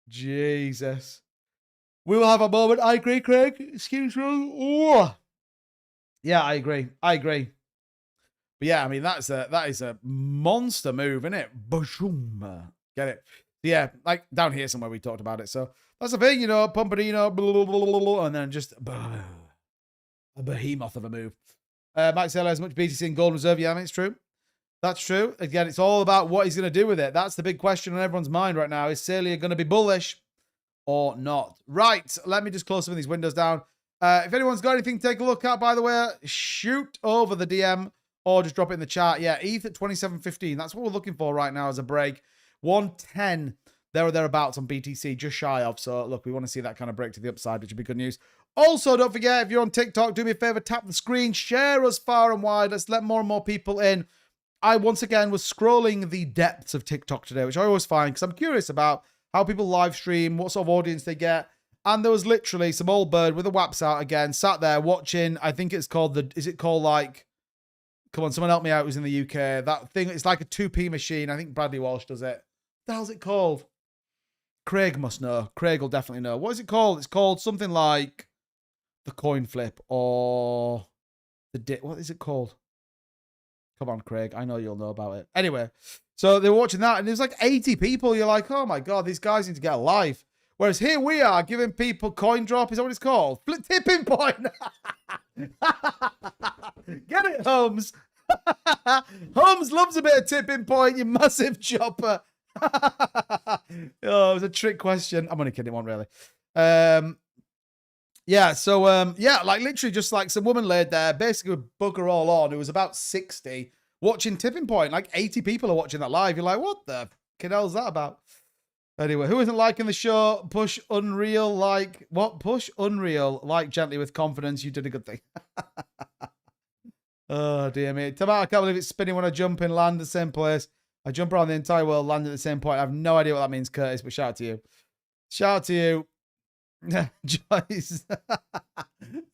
Jesus. We will have a moment. I agree, Craig. Excuse me. Oh. Yeah, I agree. I agree. But yeah, I mean, that is a monster move, isn't it? Boom. Get it? Yeah, like down here somewhere we talked about it. So that's the thing, you know, Pumperino, blah, blah, blah, blah, and then just a behemoth of a move. Mike Saylor has much BTC in gold reserve. Yeah, I mean, it's true. That's true. Again, it's all about what he's going to do with it. That's the big question on everyone's mind right now. Is Saylor going to be bullish or not? Right. Let me just close some of these windows down. If anyone's got anything to take a look at, by the way, shoot over the DM or just drop it in the chat. Yeah, ETH at 27.15. That's what we're looking for right now as a break. 110 there or thereabouts on BTC, just shy of. So look, we want to see that kind of break to the upside, which would be good news. Also, don't forget, if you're on TikTok, do me a favor, tap the screen, share us far and wide. Let's let more and more people in. I once again was scrolling the depths of TikTok today, which I always find because I'm curious about how people live stream, what sort of audience they get. And there was literally some old bird with a waps out again, sat there watching. I think it's called is it called like, come on, someone help me out who's in the UK. That thing, it's like a 2p machine. I think Bradley Walsh does it. What the hell's it called? Craig must know. Craig will definitely know. What is it called? It's called something like the coin flip or the what is it called? Come on, Craig. I know you'll know about it. Anyway, so they were watching that and there's like 80 people. You're like, oh my God, these guys need to get a life. Whereas here we are giving people coin drop. Is that what it's called? Flip tipping point. Get it, Holmes. Holmes loves a bit of tipping point, you massive chopper. Oh, it was a trick question. I'm only kidding, one really. Yeah, so yeah, like literally just like some woman laid there, basically with bugger all on. It was about 60 watching tipping point. Like 80 people are watching that live. You're like, what the hell's that about? Anyway, who isn't liking the show? Push Unreal like what? Push Unreal like gently with confidence. You did a good thing. Oh dear me. I can't believe it's spinning when I jump and land the same place. I jump around the entire world, land at the same point. I have no idea what that means, Curtis, but shout out to you. Shout out to you. Joyce.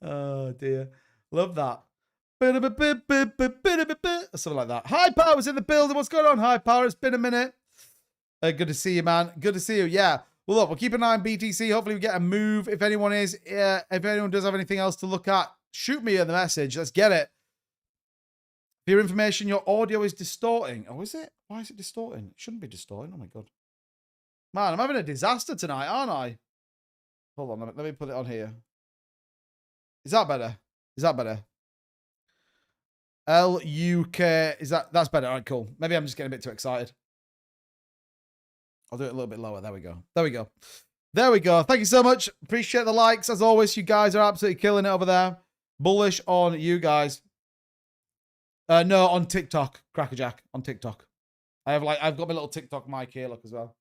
Oh dear. Love that. Something like that. High Power's in the building. What's going on, High Power? It's been a minute. Good to see you, man. Good to see you. Yeah. Well, look, we'll keep an eye on BTC. Hopefully we get a move. If anyone is, if anyone does have anything else to look at, shoot me a message. Let's get it. For your information, your audio is distorting. Oh, is it? Why is it distorting? It shouldn't be distorting. Oh my God. Man, I'm having a disaster tonight, aren't I? Hold on. Let me put it on here. Is that better? Is that better? L-U-K. That's better? All right, cool. Maybe I'm just getting a bit too excited. I'll do it a little bit lower. There we go. There we go. There we go. Thank you so much. Appreciate the likes. As always, you guys are absolutely killing it over there. Bullish on you guys. No, on TikTok. Crackerjack on TikTok. I've got my little TikTok mic here, look, as well.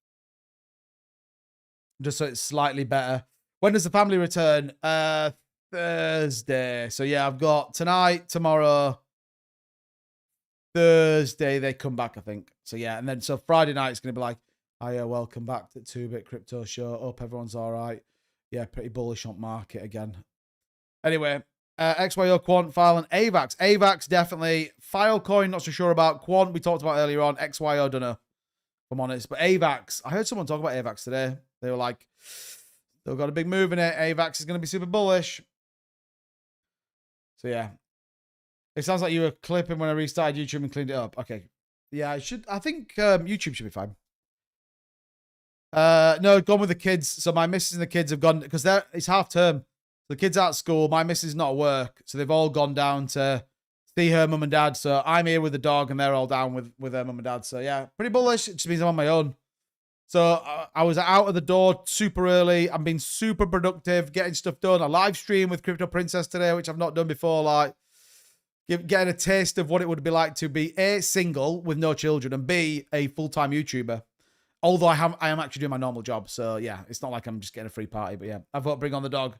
Just so it's slightly better. When does the family return? Thursday. So yeah, I've got tonight, tomorrow, Thursday they come back, I think. So yeah, and then so Friday night it's gonna be like, hiya, welcome back to 2-Bit Crypto Show. Hope everyone's all right. Yeah, pretty bullish on market again. Anyway, XYO, Quant, File, and AVAX. AVAX, definitely. Filecoin, not so sure about. Quant, we talked about earlier on. XYO, don't know, if I'm honest. But AVAX, I heard someone talk about AVAX today. They were like, they've got a big move in it. AVAX is going to be super bullish. So, yeah. It sounds like you were clipping when I restarted YouTube and cleaned it up. Okay. Yeah, I think YouTube should be fine. No, gone with the kids. So my missus and the kids have gone, because it's half term. The kids out of school. My missus is not at work. So they've all gone down to see her mum and dad. So I'm here with the dog and they're all down with her mum and dad. So yeah, pretty bullish. It just means I'm on my own. So I was out of the door super early. I'm being super productive, getting stuff done. I live stream with Crypto Princess today, which I've not done before. Like getting a taste of what it would be like to be A, single with no children, and B, a full-time YouTuber. Although I am actually doing my normal job. So yeah, it's not like I'm just getting a free party, but yeah, I thought bring on the dog.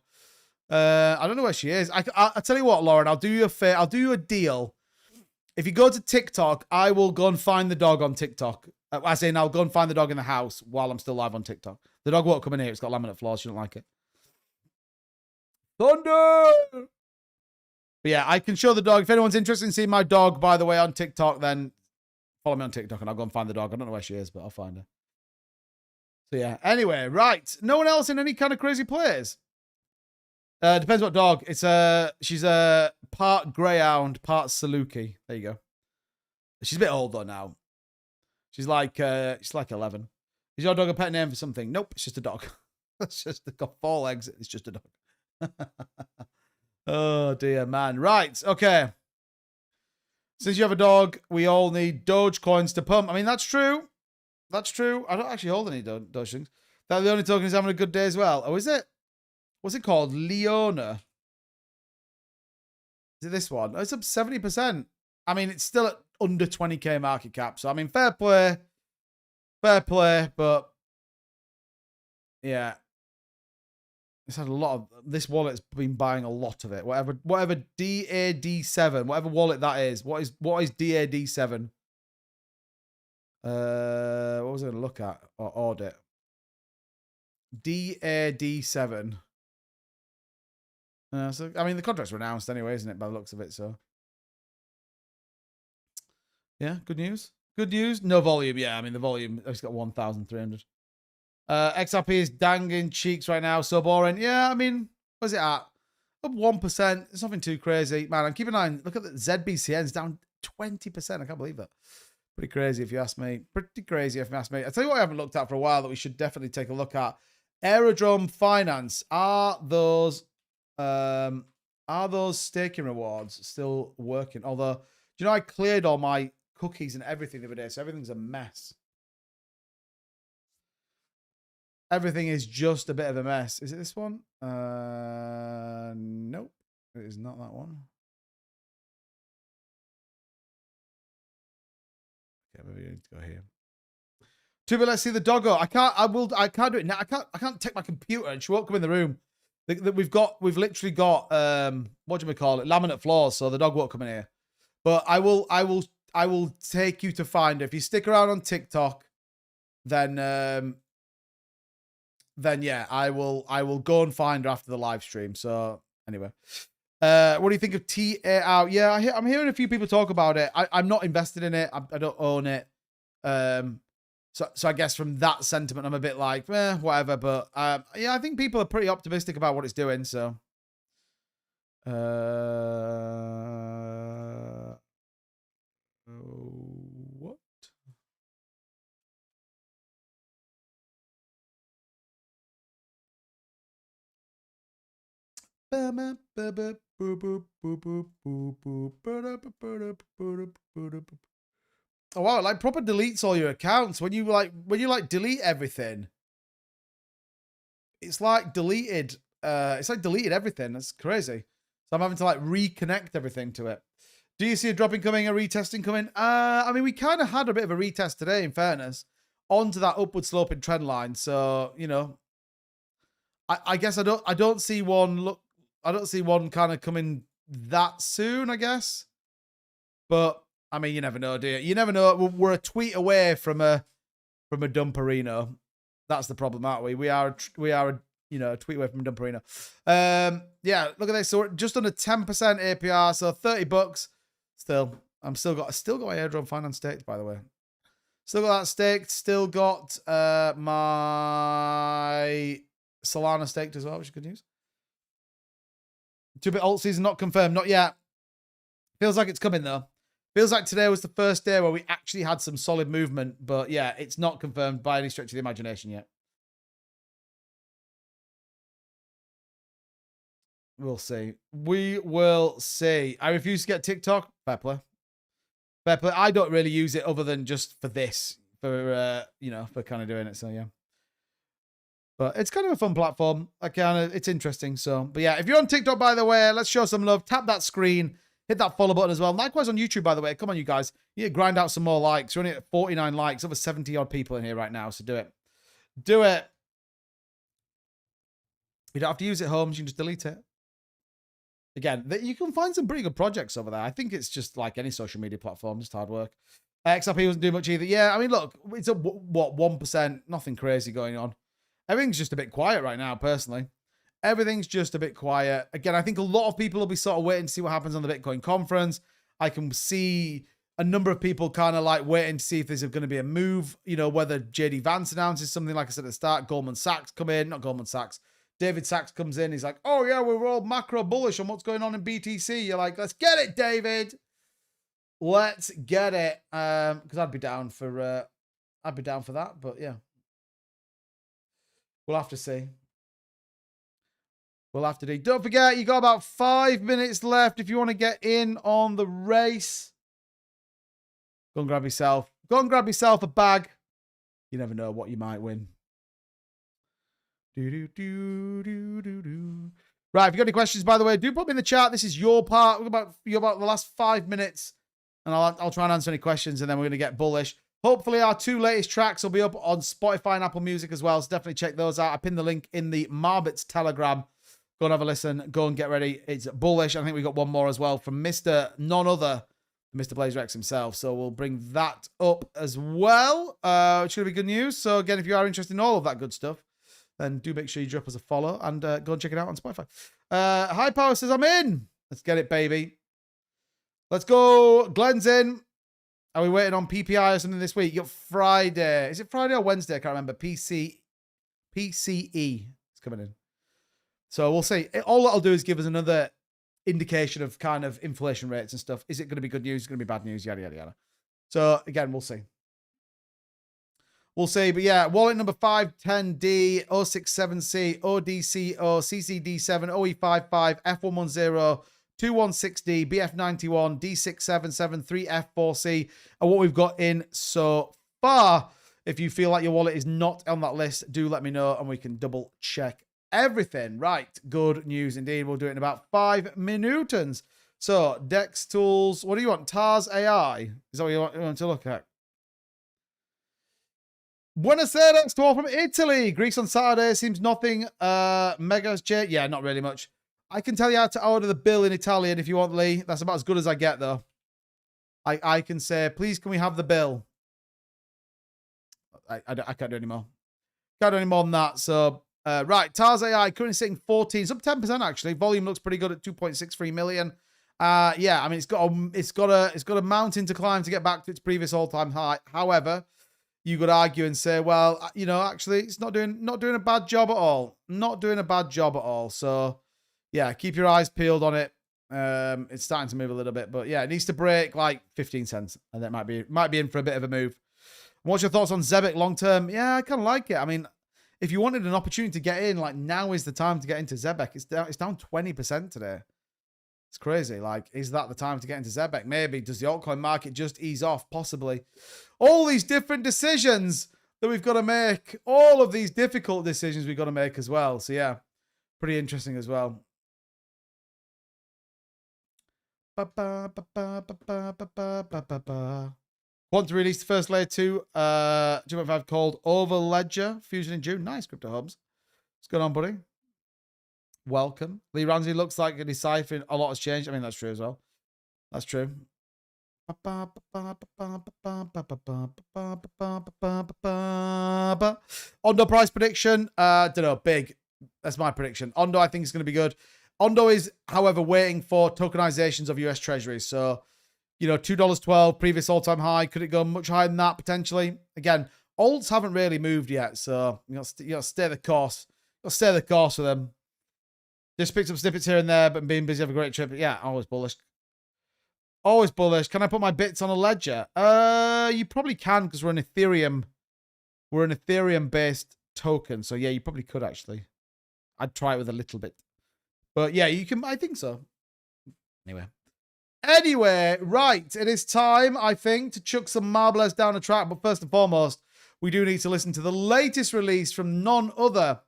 I don't know where she is. I'll tell you what, Lauren, I'll do you a favor. I'll do you a deal. If you go to TikTok, I will go and find the dog on TikTok. As in, I'll go and find the dog in the house while I'm still live on TikTok. The dog won't come in here. It's got laminate floors. She don't like it. Thunder! But yeah, I can show the dog. If anyone's interested in seeing my dog, by the way, on TikTok, then follow me on TikTok and I'll go and find the dog. I don't know where she is, but I'll find her. So yeah. Anyway, right. No one else in any kind of crazy plays. Depends what dog. She's a part greyhound, part Saluki. There you go. She's a bit old though now. She's like 11. Is your dog a pet name for something? Nope, it's just a dog. It's just got 4 legs. It's just a dog. Oh dear, man. Right, okay. Since you have a dog, we all need Doge coins to pump. I mean, that's true. That's true. I don't actually hold any Doge things. That the only token is having a good day as well. Oh, is it? What's it called? Leona. Is it this one? Oh, it's up 70%. I mean, it's still at under 20k market cap. So, I mean, fair play. Fair play, but yeah. It's had a lot of, this wallet's been buying a lot of it. Whatever DAD7, whatever wallet that is. What is DAD7? What was I going to look at or audit? DAD7. So I mean, the contracts were announced anyway, isn't it? By the looks of it, so yeah, good news. Good news. No volume. Yeah, I mean the volume. It's got 1,300. XRP is dangling cheeks right now. So boring. Yeah, I mean, what's it at? Up 1%. It's nothing too crazy, man. I'm keeping an eye on. Look at the ZBCN. It's down 20%. I can't believe that. Pretty crazy if you ask me. Pretty crazy if you ask me. I tell you what, I haven't looked at for a while that we should definitely take a look at. Aerodrome Finance. Are those staking rewards still working? Although, do you know, I cleared all my cookies and everything the other day, so everything's a mess. Everything is just a bit of a mess. Is it this one? Nope. It is not that one. Okay, maybe I need to go here. Tuba, let's see the doggo. I can't do it now. I can't take my computer and she won't come in the room. We've literally got what do we call it? Laminate floors, so the dog won't come in here. But I will take you to find her. If you stick around on TikTok, then yeah, I will go and find her after the live stream. So anyway. What do you think of TA out? Yeah, I'm hearing a few people talk about it. I'm not invested in it. I don't own it. So I guess from that sentiment, I'm a bit like, whatever. But yeah, I think people are pretty optimistic about what it's doing. So, what? Oh wow, it like proper deletes all your accounts when you delete everything. It's like deleted. It's like deleted everything. That's crazy. So I'm having to like reconnect everything to it. Do you see a dropping coming, a retesting coming? I mean, we kind of had a bit of a retest today, in fairness, onto that upward sloping trend line. So, you know, I guess I don't see one kind of coming that soon, I guess. But I mean, you never know, do you? You never know. We're a tweet away from a dumperino. That's the problem, aren't we? We are a tweet away from a dumperino. Yeah, look at this. So we're just under 10% APR, so $30. Still, I've still got my airdrop finance staked, by the way. Still got that staked. Still got my Solana staked as well, which is good news. 2-bit alt season not confirmed, not yet. Feels like it's coming though. Feels like today was the first day where we actually had some solid movement, but yeah, it's not confirmed by any stretch of the imagination yet. We'll see. We will see. I refuse to get TikTok. Fair play. Fair play. I don't really use it other than just for this, for kind of doing it. So yeah. But it's kind of a fun platform. It's interesting. So, but yeah, if you're on TikTok, by the way, let's show some love. Tap that screen. Hit that follow button as well. Likewise on YouTube, by the way. Come on, you guys. You need to grind out some more likes. We're only at 49 likes. Over 70 odd people in here right now. So do it. Do it. You don't have to use it, Holmes. You can just delete it. Again, you can find some pretty good projects over there. I think it's just like any social media platform, just hard work. XRP wasn't doing much either. Yeah, I mean, look, it's a, 1%? Nothing crazy going on. Everything's just a bit quiet right now, personally. Everything's just a bit quiet. Again, I think a lot of people will be sort of waiting to see what happens on the Bitcoin conference. I can see a number of people kind of like waiting to see if there's going to be a move, whether JD Vance announces something, like I said at the start. Goldman Sachs come in, not Goldman Sachs. David Sachs comes in. He's like, oh yeah, we're all macro bullish on what's going on in BTC. You're like, let's get it, David. Let's get it. Because I'd be down for that. But yeah, we'll have to see. We'll have to do. Don't forget, you got about 5 minutes left if you want to get in on the race. Go and grab yourself. Go and grab yourself a bag. You never know what you might win. Right, if you got any questions, by the way, do put them in the chat. This is your part. We're about the last 5 minutes, and I'll try and answer any questions, and then we're going to get bullish. Hopefully, our 2 latest tracks will be up on Spotify and Apple Music as well, so definitely check those out. I pinned the link in the Marbitz Telegram. Go and have a listen. Go and get ready. It's bullish. I think we got one more as well from none other than Mr. Blaze Rex himself. So we'll bring that up as well. It's going to be good news. So again, if you are interested in all of that good stuff, then do make sure you drop us a follow and go and check it out on Spotify. High Power says, I'm in. Let's get it, baby. Let's go. Glenn's in. Are we waiting on PPI or something this week? You got Friday. Is it Friday or Wednesday? I can't remember. PCE is coming in. So we'll see. All that'll do is give us another indication of kind of inflation rates and stuff. Is it going to be good news? Is it going to be bad news? Yada, yada, yada. So again, we'll see. We'll see. But yeah, wallet number 510D, 067C, ODCO, CCD7, OE55, F110, 216D, BF91, D677, 3F4C, and what we've got in so far. If you feel like your wallet is not on that list, do let me know and we can double check everything. Right, good news indeed. We'll do it in about 5 minutes. So, Dex Tools, what do you want? TARS AI? Is that what you want to look at? Buonasera to all from Italy. Greece on Saturday seems nothing. Megas changed. Yeah, not really much. I can tell you how to order the bill in Italian if you want, Lee. That's about as good as I get, though. I can say, please, can we have the bill? I can't do any more. Can't do any more than that. So, right, TARS AI currently sitting 14. It's up 10% actually. Volume looks pretty good at 2.63 million. Yeah, I mean it's got a mountain to climb to get back to its previous all-time high. However, you could argue and say, well, actually, it's not doing a bad job at all. Not doing a bad job at all. So, yeah, keep your eyes peeled on it. It's starting to move a little bit, but yeah, it needs to break like 15 cents, and that might be in for a bit of a move. What's your thoughts on Zebec long term? Yeah, I kind of like it. I mean, if you wanted an opportunity to get in, like now is the time to get into Zebec. It's down 20% today. It's crazy. Like, is that the time to get into Zebek? Maybe. Does the altcoin market just ease off? Possibly. All these different decisions that we've got to make. All of these difficult decisions we've got to make as well. So, yeah. Pretty interesting as well. Want to release the first layer 2 2.5 called Over Ledger Fusion in June. Nice, Crypto Hubs. What's going on, buddy? Welcome. Lee Ramsey looks like a deciphering. A lot has changed. I mean, that's true as well. That's true. Ondo price prediction. Don't know. Big. That's my prediction. Ondo, I think, is going to be good. Ondo is, however, waiting for tokenizations of US Treasuries. So, you know, $2.12, previous all-time high. Could it go much higher than that, potentially? Again, alts haven't really moved yet. So, you got to stay the course. You got to stay the course with them. Just picked up snippets here and there, but being busy, have a great trip. Yeah, always bullish. Always bullish. Can I put my bits on a ledger? You probably can, because we're an Ethereum. We're an Ethereum-based token. So, yeah, you probably could, actually. I'd try it with a little bit. But, yeah, you can. I think so. Anyway, right. It is time, I think, to chuck some Marbitz down the track. But first and foremost, we do need to listen to the latest release from none other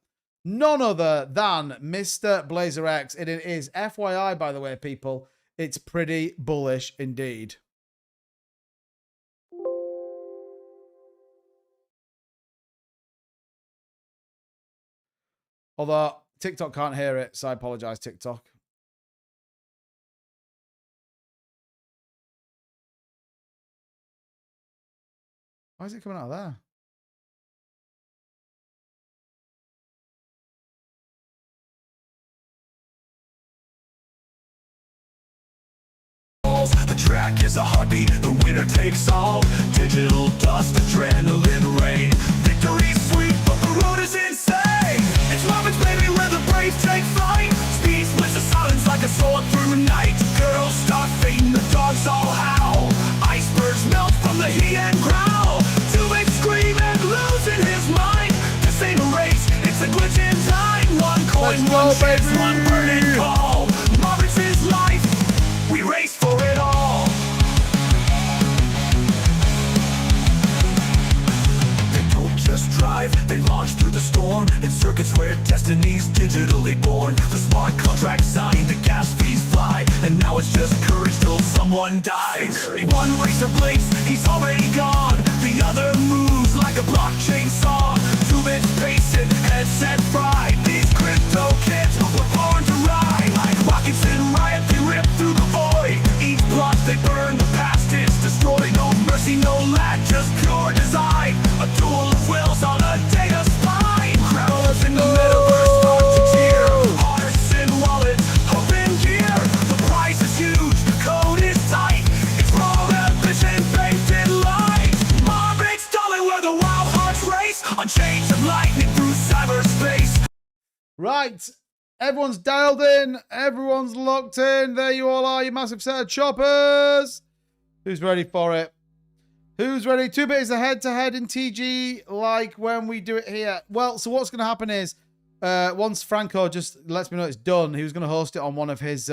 than Mr. Blazer X. It is FYI, by the way, people. It's pretty bullish indeed. Although TikTok can't hear it, so I apologize, TikTok. Why is it coming out of there? The track is a heartbeat, the winner takes all. Digital dust, adrenaline rain. Victory's sweet, but the road is insane. It's Marbitz, baby, where the brave take flight. Speed splits the silence like a sword through night. Girls start fading, the dogs all howl. Icebergs melt from the heat and growl. Two big scream and losing his mind. This ain't a race, it's a glitch in time. One coin, one chance, one burning call. Marbitz is life, we race for it all. They don't just drive, they launch through the storm. In circuits where destiny's digitally born. The smart contract signed, the gas fees fly. And now it's just courage till someone dies. One racer blinks, he's already gone. The other moves like a blockchain song. 2 bits pacing, headset fried. These crypto kids were born to ride. Like rockets in riot, they rip through the void. Each plot they burn, the past is destroyed. No mercy, no lag, just pure design. A duel of wills on a data spine. Crowds in the metaverse start to cheer. Hearts in wallets, hope in gear. The prize is huge, the code is tight. It's raw ambition baked in light. Marbitz, darling, where the wild hearts race. On chains of lightning through cyberspace. Right. Everyone's dialed in. Everyone's locked in. There you all are, you massive set of choppers. Who's ready for it? Who's ready? 2-bit is a head-to-head in TG like when we do it here. Well, so what's going to happen is once Franco just lets me know it's done, he was going to host it on one of his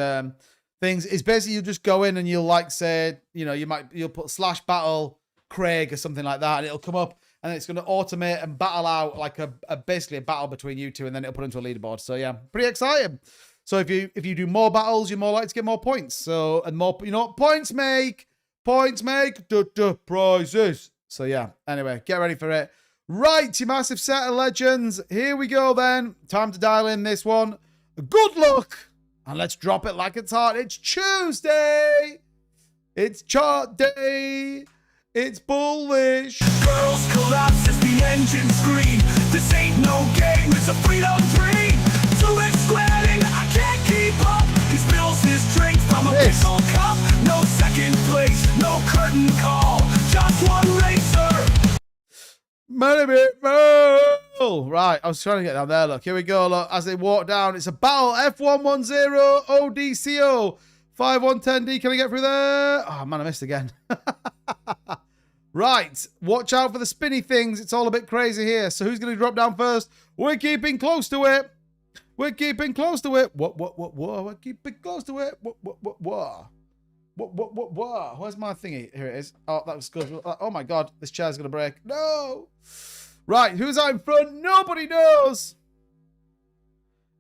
things. It's basically you'll just go in and you'll like say, you know, you'll put /battle Craig or something like that, and it'll come up. And it's going to automate and battle out like basically a battle between you two, and then it'll put into a leaderboard. So yeah, pretty exciting. So if you do more battles, you're more likely to get more points. So and more, you know what points make prizes. So yeah. Anyway, get ready for it. Right, you massive set of legends. Here we go then. Time to dial in this one. Good luck, and let's drop it like it's hot. It's Tuesday. It's chart day. It's bullish. Girls collapse as the engine scream. This ain't no game, it's a freedom dream. Too much sweating, I can't keep up. He spills his drink from a pistol cup. No second place, no curtain call. Just one racer. Right, I was trying to get down there. Look, here we go. Look, as they walk down, it's a battle. F110 ODCO 5110D. Can I get through there? Oh man, I missed again. Right, watch out for the spinny things. It's all a bit crazy here. So who's going to drop down first? We're keeping close to it. We're keeping close to it. What? We're keeping close to it. What? Where's my thingy? Here it is. Oh, that was good. Oh my God, this chair's gonna break. No. Right, who's out in front? Nobody knows.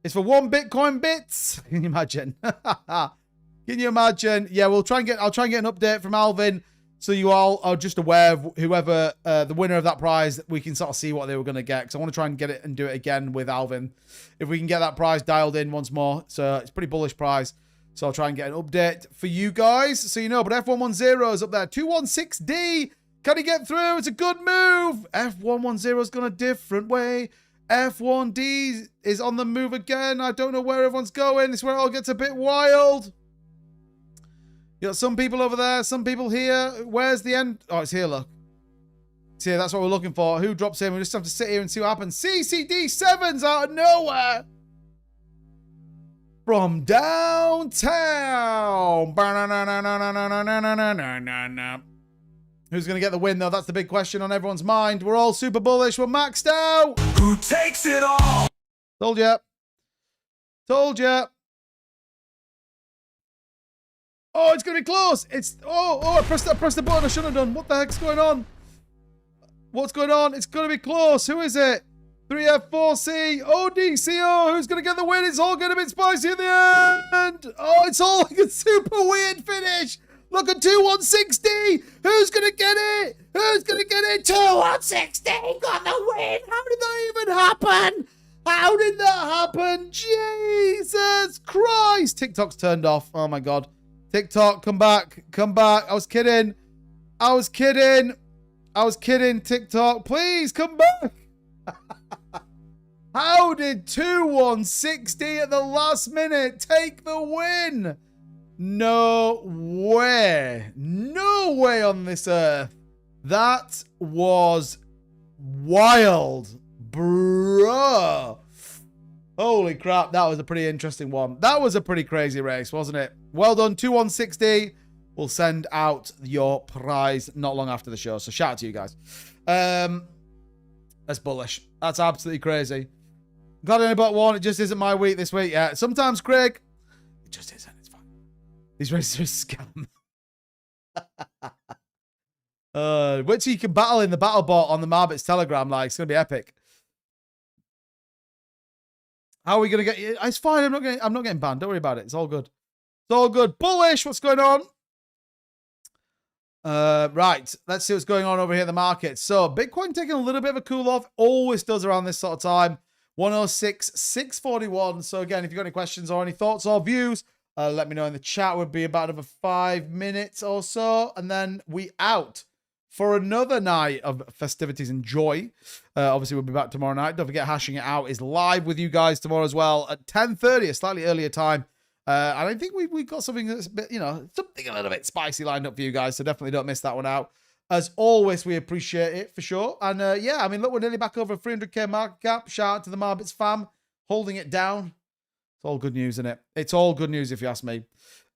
It's for 1 Bitcoin bits. Can you imagine? Can you imagine? Yeah, I'll try and get an update from Alvin, so you all are just aware of whoever the winner of that prize. We can sort of see what they were going to get, because I want to try and get it and do it again with Alvin, if we can get that prize dialed in once more. So it's a pretty bullish prize. So I'll try and get an update for you guys, so you know. But F110 is up there. 216D. Can he get through? It's a good move. F110 has gone a different way. F1D is on the move again. I don't know where everyone's going. This is where it all gets a bit wild. You got some people over there, some people here. Where's the end? Oh, it's here, look. It's here. That's what we're looking for. Who drops in? We just have to sit here and see what happens. CCD7's out of nowhere. From downtown. Who's going to get the win, though? That's the big question on everyone's mind. We're all super bullish. We're maxed out. Who takes it all? Told ya. Told ya. Oh, it's going to be close. It's... Oh, I pressed the button I shouldn't have done. What the heck's going on? What's going on? It's going to be close. Who is it? 3F4C. ODCO. Who's going to get the win? It's all going to be spicy in the end. Oh, it's all like a super weird finish. Look at 2160. Who's going to get it? Who's going to get it? 2160 got the win. How did that even happen? How did that happen? Jesus Christ. TikTok's turned off. Oh, my God. TikTok, come back. Come back. I was kidding. I was kidding. I was kidding, TikTok. Please, come back. How did 2160 at the last minute take the win? No way. No way on this earth. That was wild, bro. Holy crap, that was a pretty interesting one. That was a pretty crazy race, wasn't it? Well done, 2160. We'll send out your prize not long after the show, so shout out to you guys. That's bullish. That's absolutely crazy. Glad I only bought one. It just isn't my week this week yet. Sometimes, Craig, it just isn't. It's fine. These races are a scam. Wait till you can battle in the battle bot on the Marbitz Telegram. Like, it's gonna be epic. How are we gonna get you? It's fine. I'm not getting banned. Don't worry about it. It's all good. It's all good. Bullish. What's going on? Right. Let's see what's going on over here in the market. So Bitcoin taking a little bit of a cool off. Always does around this sort of time. 106,641. So again, if you've got any questions or any thoughts or views, let me know in the chat. Would be about another 5 minutes or so, and then we out for another night of festivities and joy. Obviously, we'll be back tomorrow night. Don't forget, Hashing It Out is live with you guys tomorrow as well at 10:30, a slightly earlier time. And I think we've got something that's a bit, something a little bit spicy lined up for you guys. So definitely don't miss that one out. As always, we appreciate it for sure. And yeah, I mean, look, we're nearly back over 300k market cap. Shout out to the Marbitz fam holding it down. It's all good news, isn't it? It's all good news if you ask me.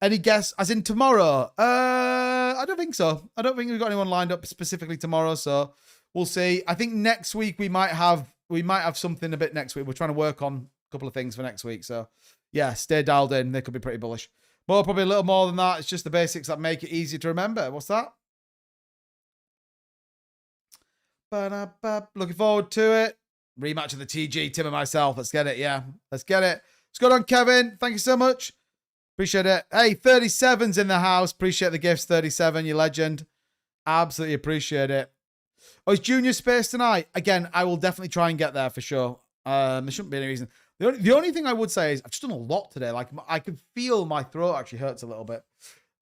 Any guess? As in tomorrow? I don't think so. I don't think we've got anyone lined up specifically tomorrow. So we'll see. I think next week we might have something a bit next week. We're trying to work on a couple of things for next week. So yeah, stay dialed in. They could be pretty bullish. Well, probably a little more than that. It's just the basics that make it easy to remember. What's that? Looking forward to it. Rematch of the TG, Tim and myself. Let's get it. Yeah, let's get it. What's going on, Kevin? Thank you so much. Appreciate it. Hey, 37's in the house. Appreciate the gifts, 37. You legend. Absolutely appreciate it. Oh, is Junior Space tonight? Again, I will definitely try and get there for sure. There shouldn't be any reason. The only thing I would say is I've just done a lot today. Like, I can feel my throat actually hurts a little bit.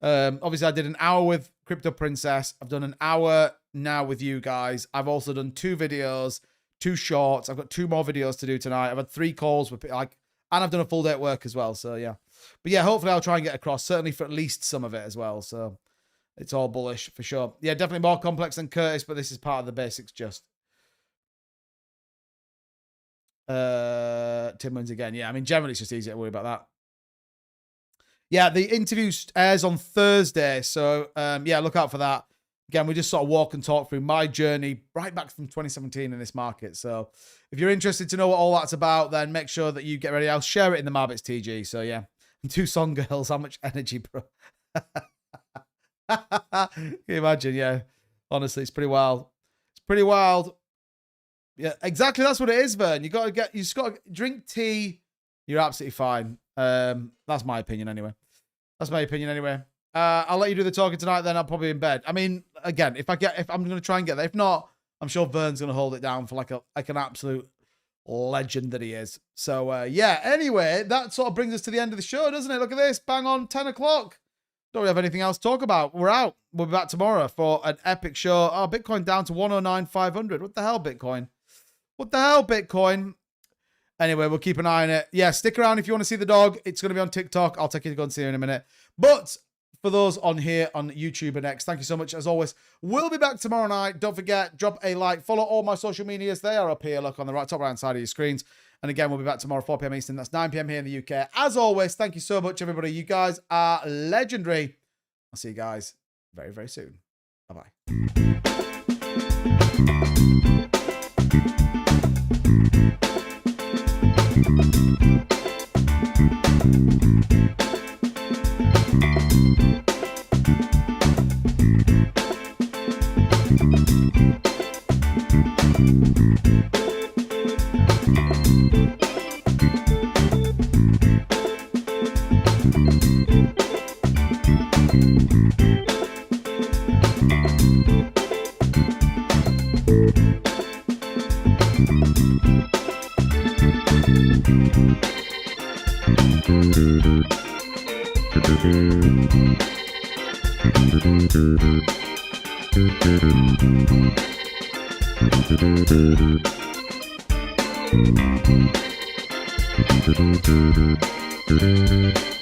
Obviously, I did an hour with Crypto Princess. I've done an hour now with you guys. I've also done 2 videos, 2 shorts. I've got 2 more videos to do tonight. I've had 3 calls with and I've done a full day at work as well. So yeah, but yeah, hopefully I'll try and get across certainly for at least some of it as well. So it's all bullish for sure. Yeah, definitely more complex than Curtis, but this is part of the basics. Just Tim wins again. Yeah, I mean generally it's just easier to worry about that. Yeah, the interview airs on Thursday, so yeah, look out for that. again, we just sort of walk and talk through my journey right back from 2017 in this market. So if you're interested to know what all that's about, then make sure that you get ready. I'll share it in the Marbitz TG. So yeah, 2 song girls, how much energy, bro? Can you imagine? Yeah, honestly, it's pretty wild. It's pretty wild. Yeah, exactly. That's what it is, Vern. You just got to drink tea. You're absolutely fine. That's my opinion anyway. That's my opinion anyway. I'll let you do the talking tonight. Then I'll probably be in bed. I mean, again, if I'm going to try and get there. If not, I'm sure Vern's going to hold it down for like an absolute legend that he is. So yeah. Anyway, that sort of brings us to the end of the show, doesn't it? Look at this, bang on 10 o'clock. Don't really have anything else to talk about. We're out. We'll be back tomorrow for an epic show. Oh, Bitcoin down to 109,500. What the hell, Bitcoin? What the hell, Bitcoin? Anyway, we'll keep an eye on it. Yeah, stick around if you want to see the dog. It's going to be on TikTok. I'll take you to go and see her in a minute. But for those on here on YouTube and X, thank you so much as always. We'll be back tomorrow night. Don't forget, drop a like. Follow all my social medias. They are up here. Look on the top right side of your screens. And again, we'll be back tomorrow, 4 p.m. Eastern. That's 9 p.m. here in the UK. As always, thank you so much, everybody. You guys are legendary. I'll see you guys very, very soon. Bye-bye. Thank you.